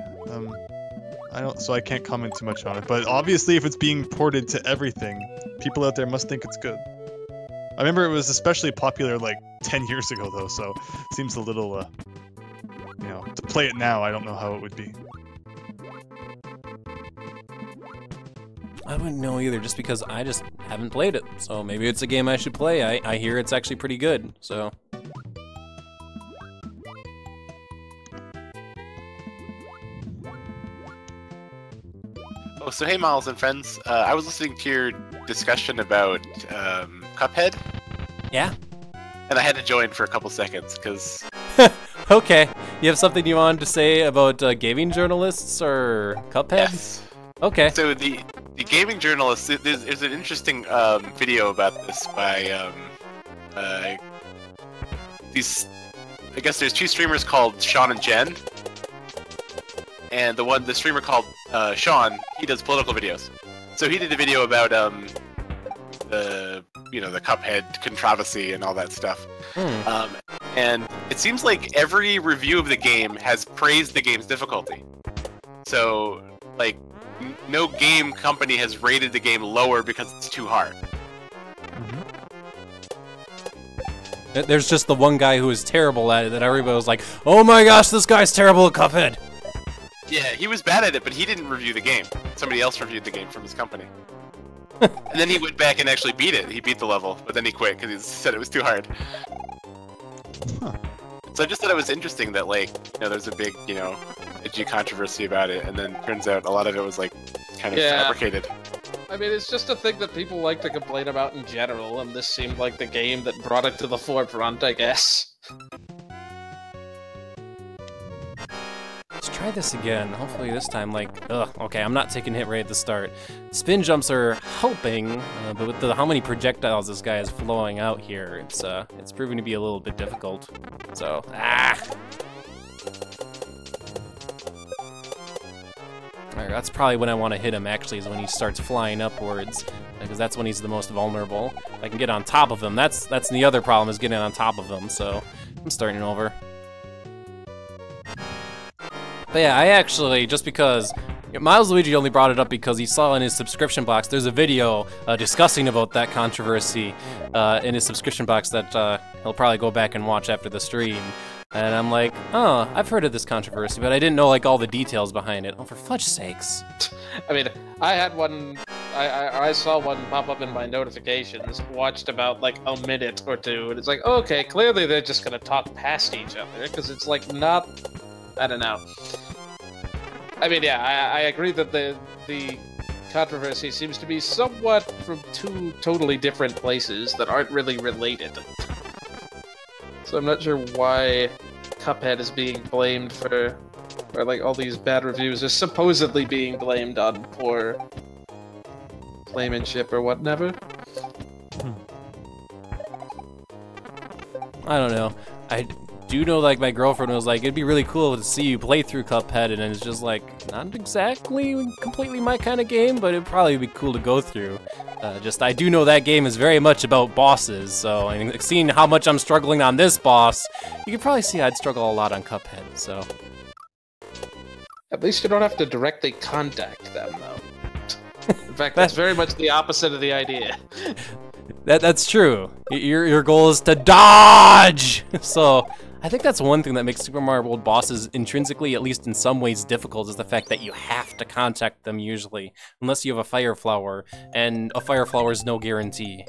So I can't comment too much on it, but obviously if it's being ported to everything, people out there must think it's good. I remember it was especially popular like 10 years ago though, so it seems a little, you know, to play it now, I don't know how it would be. I wouldn't know either, just because I just haven't played it, so maybe it's a game I should play. I hear it's actually pretty good, so... Oh, so hey, Miles and friends. I was listening to your discussion about Cuphead. Yeah? And I had to join for a couple seconds, because... Okay. You have something you wanted to say about gaming journalists or Cuphead? Yes. Okay. So the gaming journalists, there's an interesting video about this by these... I guess there's 2 streamers called Sean and Jen. And the streamer called Sean, he does political videos. So he did a video about the Cuphead controversy and all that stuff. And it seems like every review of the game has praised the game's difficulty. So like no game company has rated the game lower because it's too hard. There's just the one guy who is terrible at it that everybody was like, oh my gosh, this guy's terrible at Cuphead. Yeah, he was bad at it, but he didn't review the game. Somebody else reviewed the game from his company. And then he went back and actually beat it. He beat the level, but then he quit because he said it was too hard. Huh. So I just thought it was interesting that, like, there's a big, edgy controversy about it, and then turns out a lot of it was, like, kind of fabricated. I mean, it's just a thing that people like to complain about in general, and this seemed like the game that brought it to the forefront, I guess. Let's try this again. Hopefully this time, okay, I'm not taking a hit right at the start. Spin jumps are helping, but with how many projectiles this guy is flowing out here, it's proving to be a little bit difficult. So, Alright, that's probably when I want to hit him, actually, is when he starts flying upwards, because that's when he's the most vulnerable. If I can get on top of him, that's the other problem, is getting on top of him, so I'm starting over. But yeah, I actually, just because Milesluigi only brought it up because he saw in his subscription box, there's a video discussing about that controversy in his subscription box that he'll probably go back and watch after the stream. And I'm like, oh, I've heard of this controversy, but I didn't know like all the details behind it. Oh, for fudge sakes. I mean, I had one, I saw one pop up in my notifications, watched about like a minute or two, and it's like, okay, clearly they're just gonna talk past each other, because it's like not, I don't know. I mean, yeah, I agree that the controversy seems to be somewhat from two totally different places that aren't really related. So I'm not sure why Cuphead is being blamed for like all these bad reviews are supposedly being blamed on poor playmanship or whatever. I don't know. I do know, like, my girlfriend was like, it'd be really cool to see you play through Cuphead, and it's just like, not exactly completely my kind of game, but it'd probably be cool to go through. I do know that game is very much about bosses, so I mean, seeing how much I'm struggling on this boss, you can probably see I'd struggle a lot on Cuphead, so. At least you don't have to directly contact them, though. In fact, that's very much the opposite of the idea. That's true. Your goal is to dodge! So, I think that's one thing that makes Super Mario World bosses intrinsically, at least in some ways, difficult, is the fact that you have to contact them usually, unless you have a Fire Flower, and a Fire Flower is no guarantee.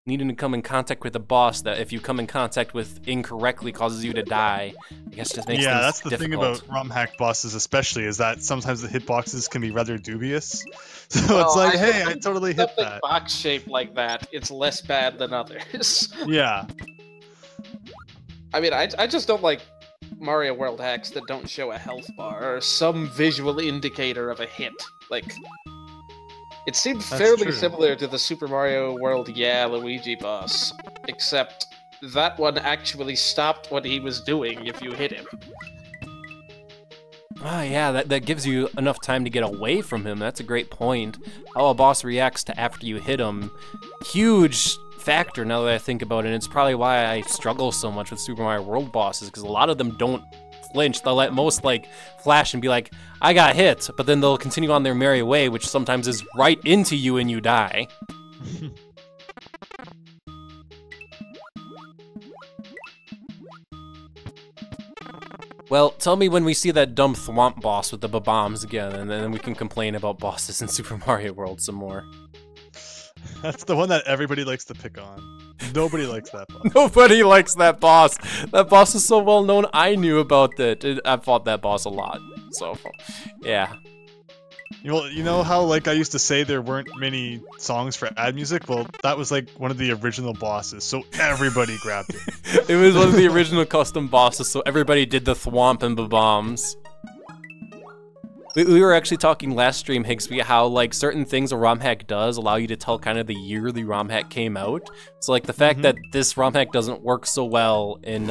Needing to come in contact with a boss that if you come in contact with incorrectly causes you to die, I guess just makes things that's the difficult. thing about ROM hack bosses especially, is that sometimes the hitboxes can be rather dubious. So Well, it's like, hey, I totally hit something that. box shaped like that, it's less bad than others. Yeah. I mean, I just don't like Mario World hacks that don't show a health bar or some visual indicator of a hit. Like, it seemed fairly similar to the Super Mario World Luigi boss, except that one actually stopped what he was doing if you hit him. Ah, yeah, that gives you enough time to get away from him. That's a great point. How a boss reacts to after you hit him. Huge factor now that I think about it, and it's probably why I struggle so much with Super Mario World bosses, because a lot of them don't flinch. They'll let most, like, flash and be like, I got hit, but then they'll continue on their merry way, which sometimes is right into you and you die. Well, tell me when we see that dumb Thwomp boss with the Bob-ombs again, and then we can complain about bosses in Super Mario World some more. That's the one that everybody likes to pick on. Nobody likes that boss. Nobody likes that boss. That boss is so well known, I knew about it. I've fought that boss a lot, so, yeah. You know how, like, I used to say there weren't many songs for ad music? Well, that was, like, one of the original bosses, so everybody grabbed it. It was one of the original custom bosses, so everybody did the Thwomp and Bob-ombs. We were actually talking last stream, Higsby, how, like, certain things a ROM hack does allow you to tell kind of the year the ROM hack came out. So, like, the fact that this ROM hack doesn't work so well in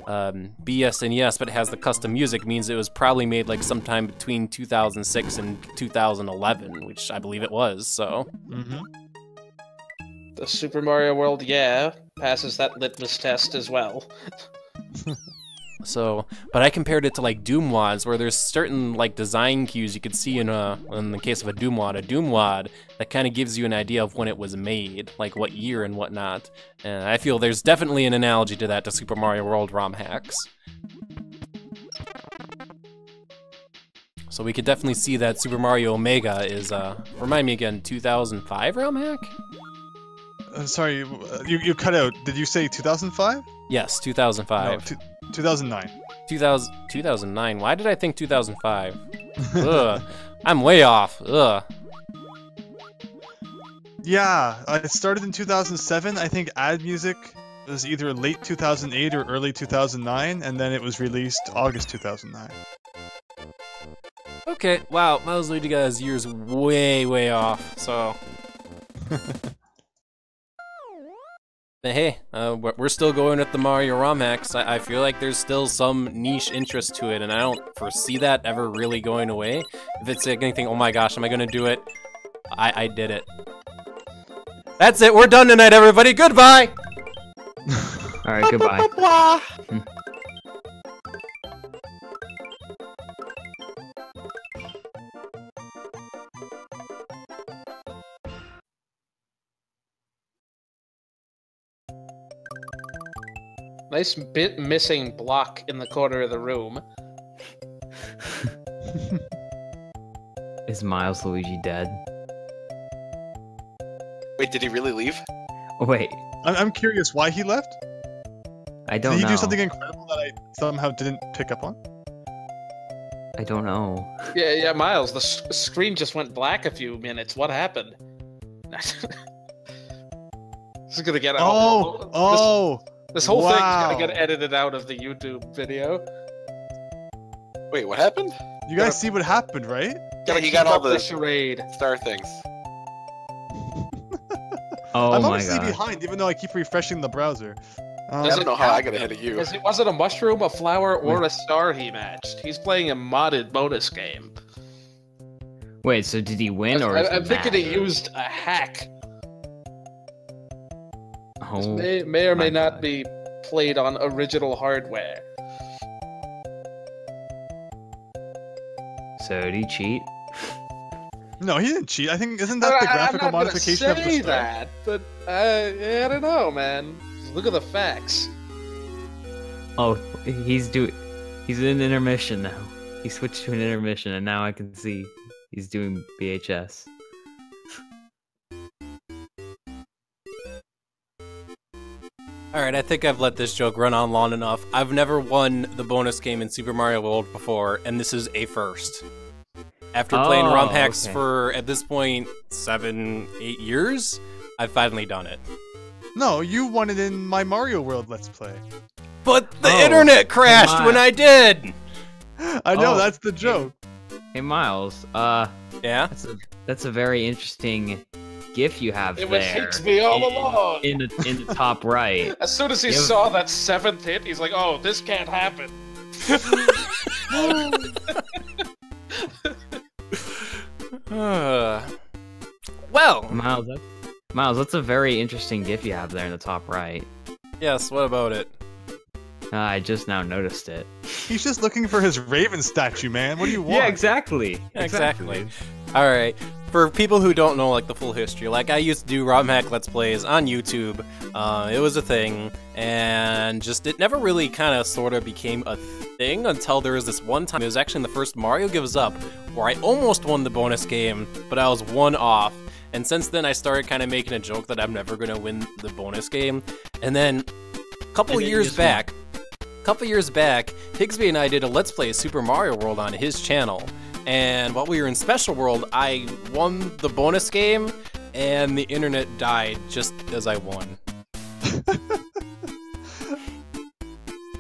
BSNES, but it has the custom music, means it was probably made, like, sometime between 2006 and 2011, which I believe it was, so. The Super Mario World passes that litmus test as well. So, but I compared it to like Doom WADs, where there's certain like design cues you could see in the case of a Doom WAD that kind of gives you an idea of when it was made, like what year and whatnot. And I feel there's definitely an analogy to that to Super Mario World ROM hacks. So we could definitely see that Super Mario Omega is, remind me again, 2005 ROM hack? Sorry, you cut out. Did you say 2005? Yes, 2005. No, 2009. 2009? Why did I think 2005? Ugh. I'm way off. Ugh. Yeah, it started in 2007. I think ad music was either late 2008 or early 2009, and then it was released August 2009. Okay, wow, Milesluigi got his years way off, so... But hey, we're still going with the Mario ROM hacks. I feel like there's still some niche interest to it, and I don't foresee that ever really going away. If it's anything, oh my gosh, am I gonna do it? I did it. That's it, we're done tonight, everybody, goodbye! Alright, goodbye. Nice bit missing block in the corner of the room. Is Milesluigi dead? Wait, did he really leave? Wait, I'm curious why he left. I don't know. Did he do something incredible that I somehow didn't pick up on? I don't know. Yeah, Miles, the screen just went black a few minutes. What happened? This is gonna get this whole thing's gonna get edited out of the YouTube video. Wait, what happened? You guys see what happened, right? Yeah, he got all the charade. star things. Oh I'm my obviously god. behind, even though I keep refreshing the browser. I don't know how I got ahead of you. Was it a mushroom, a flower, or a star he matched? He's playing a modded bonus game. Wait, so did he win or? I'm thinking he used a hack. Oh, This may or may not be played on original hardware. so did he cheat? No, he didn't cheat. I think isn't that the graphical modification of the say star? that, but I don't know, man. Just look at the facts. Oh, he's in intermission now. He switched to an intermission, and now I can see he's doing BHS. Alright, I think I've let this joke run on long enough. I've never won the bonus game in Super Mario World before, and this is a first. After playing ROM hacks for, at this point, 7-8 years, I've finally done it. No, you won it in my Mario World Let's Play. But the internet crashed when I did! I know, that's the joke. Hey Miles, Yeah? that's a very interesting GIF you have It there. was hits me all along. In the top right. As soon as he saw that 7th hit, he's like, "Oh, this can't happen." Well, Miles, that's a very interesting GIF you have there in the top right. yes, what about it? I just now noticed it. He's just looking for his Raven statue, man. What do you want? Yeah, exactly. Exactly. Alright, for people who don't know, like, the full history, like, I used to do ROM hack Let's Plays on YouTube. It was a thing, and just, it never really kind of sort of became a thing until there was this one time, it was actually in the first Mario Gives Up, where I almost won the bonus game, but I was one off. And since then, I started kind of making a joke that I'm never going to win the bonus game. And then, a couple years back, Higsby and I did a Let's Play of Super Mario World on his channel. And while we were in Special World, I won the bonus game, and the internet died just as I won.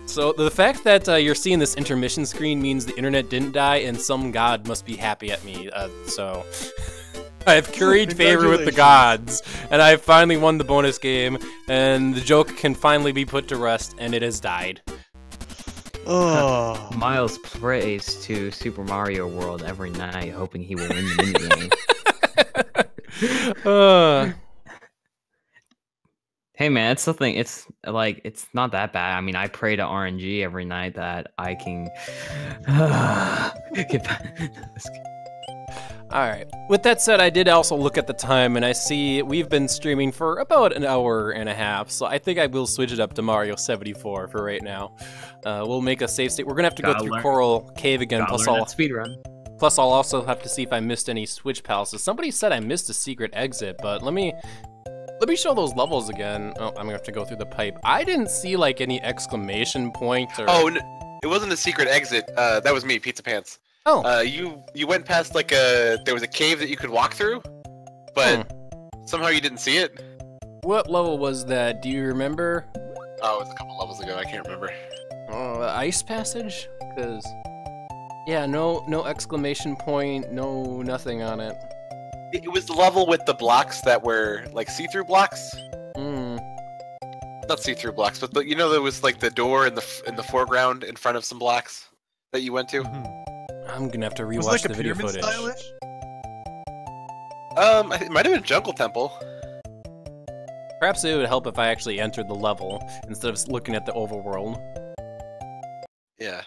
So the fact that you're seeing this intermission screen means the internet didn't die, and some god must be happy at me. So I've curried favor with the gods, and I finally won the bonus game, and the joke can finally be put to rest, and it has died. Oh. Miles prays to Super Mario World every night, hoping he will win the minigame. Hey man, it's something. It's like it's not that bad. I mean, I pray to RNG every night that I can get back. Alright, with that said, I did also look at the time, and I see we've been streaming for about an hour and a half, so I think I will switch it up to Mario 74 for right now. We'll make a save state. We're gonna have to go through Coral Cave again, plus I'll also have to see if I missed any switch palaces. Somebody said I missed a secret exit, but let me show those levels again. Oh, I'm gonna have to go through the pipe. I didn't see like any exclamation point or... Oh, it wasn't a secret exit. That was me, Pizza Pants. Oh. You went past like there was a cave that you could walk through, but somehow you didn't see it. What level was that? Do you remember? Oh, it was a couple levels ago. I can't remember. Ice passage? Cause yeah, no exclamation point, no nothing on it. It was the level with the blocks that were like see-through blocks. Not see-through blocks, but you know there was like the door in the foreground in front of some blocks that you went to. I'm gonna have to rewatch like the video footage. Stylish? It might have been Jungle Temple. Perhaps it would help if I actually entered the level instead of looking at the overworld. Yeah.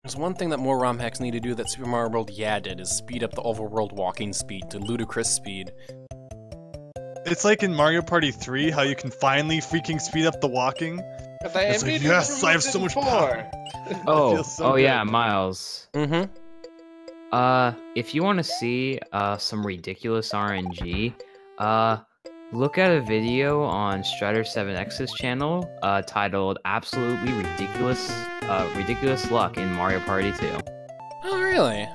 There's one thing that more ROM hacks need to do that Super Mario World did is speed up the overworld walking speed to ludicrous speed. It's like in Mario Party 3, how you can finally freaking speed up the walking. It's like, yes, I have so much power. Oh, yeah, Miles. Mm-hmm. If you want to see some ridiculous RNG, look at a video on Strider7X's channel titled "Absolutely Ridiculous Luck in Mario Party 2." Oh, really?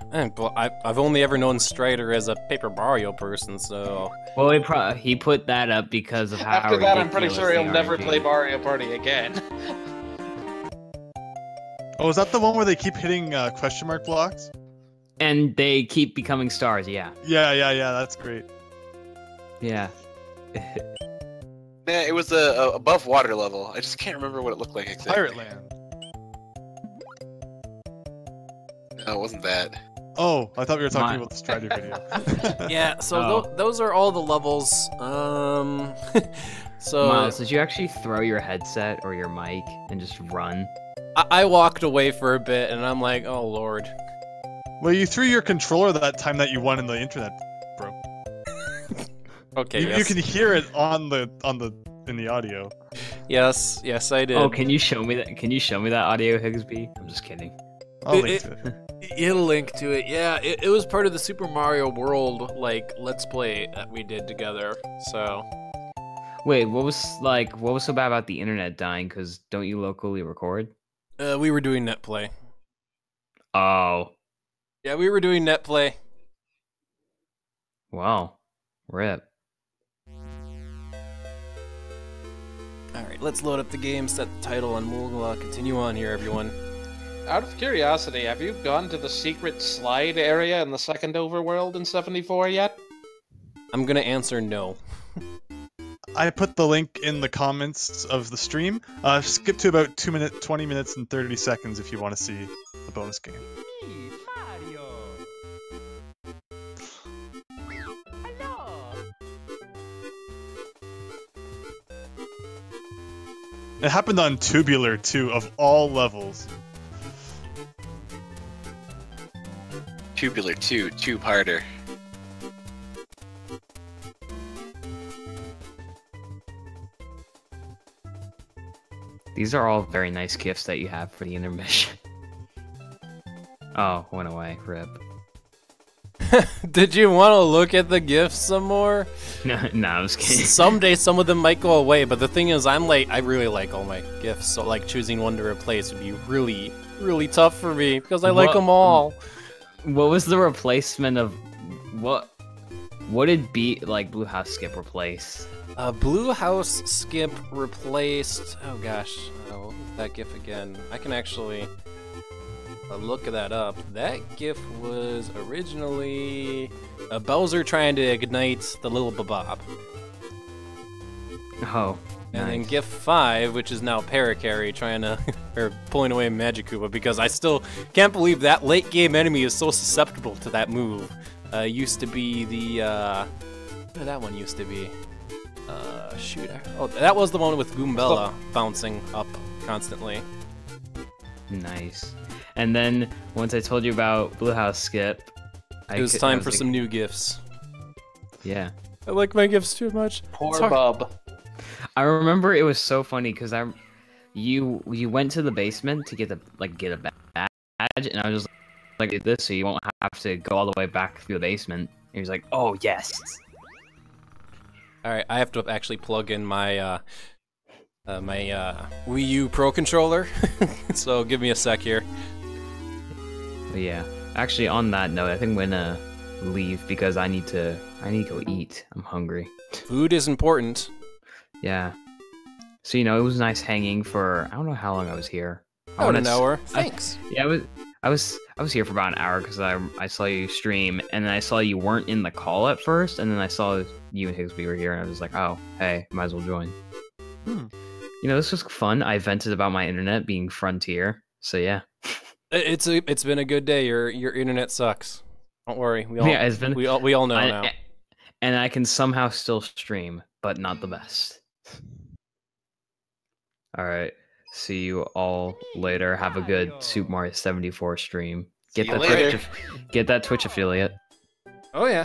I've only ever known Strider as a Paper Mario person, so... Well, he put that up because of how After that, I'm pretty ridiculous sure he'll the never RNG. play Mario Party again. Oh, is that the one where they keep hitting question mark blocks? And they keep becoming stars, yeah. Yeah, that's great. Yeah. Yeah, it was a above water level. I just can't remember what it looked like exactly. Pirate Land. No, it wasn't that. Oh, I thought we were talking about the Strider video. Yeah, so those are all the levels. So... Miles, did you actually throw your headset or your mic and just run? I walked away for a bit, and I'm like, oh, Lord. Well, you threw your controller that time that you won in the internet, bro. Okay, You can hear it in the audio. Yes, I did. Oh, can you show me that? Can you show me that audio, Higsby? I'm just kidding. I'll link to it. It'll link to it. Yeah, it was part of the Super Mario World Let's Play that we did together. So. Wait, what was so bad about the internet dying? Cause don't you locally record? We were doing net play. Oh. Yeah, we were doing net play. Wow. Rip. Alright, let's load up the game, set the title, and we'll continue on here, everyone. Out of curiosity, have you gone to the secret slide area in the second overworld in 74 yet? I'm gonna answer no. I put the link in the comments of the stream. Skip to about 20 minutes and 30 seconds if you want to see the bonus game. It happened on Tubular too, of all levels. Tubular 2, two-parter. These are all very nice gifts that you have for the intermission. Oh, went away. Rip. Did you want to look at the gifts some more? No, I was kidding. Someday some of them might go away, but the thing is, I really like all my gifts, so choosing one to replace would be really, really tough for me, because I like them all. What was the replacement of... What did Blue House Skip replace? Blue House Skip replaced... Oh gosh, what was that gif again? I can actually... look that up. That GIF was originally Bowser trying to ignite the little Bob. Oh, and nice. then GIF 5, which is now Parakarry trying to or pulling away Magikoopa, because I still can't believe that late game enemy is so susceptible to that move. Used to be the what did that one used to be? Shoot. Oh, that was the one with Goombella bouncing up constantly. Nice. And then, once I told you about Blue House Skip... It was time for some new gifts. Yeah. I like my gifts too much. Poor Bub. I remember it was so funny, because you went to the basement to get a badge, and I was just like, do this so you won't have to go all the way back through the basement. And he was like, oh, yes! Alright, I have to actually plug in my, my Wii U Pro Controller, so give me a sec here. But yeah. Actually, on that note, I think I'm gonna leave because I need to go eat. I'm hungry. Food is important. Yeah. So it was nice hanging for I don't know how long I was here. About an hour. Thanks. I was here for about an hour because I saw you stream, and then I saw you weren't in the call at first, and then I saw you and Higsby were here, and I was like, oh, hey, might as well join. This was fun. I vented about my internet being Frontier, so yeah. It's been a good day. Your internet sucks. Don't worry. We all know now. And I can somehow still stream, but not the best. All right. See you all later. Have a good Super Mario 74 stream. Get that Twitch affiliate. Oh yeah.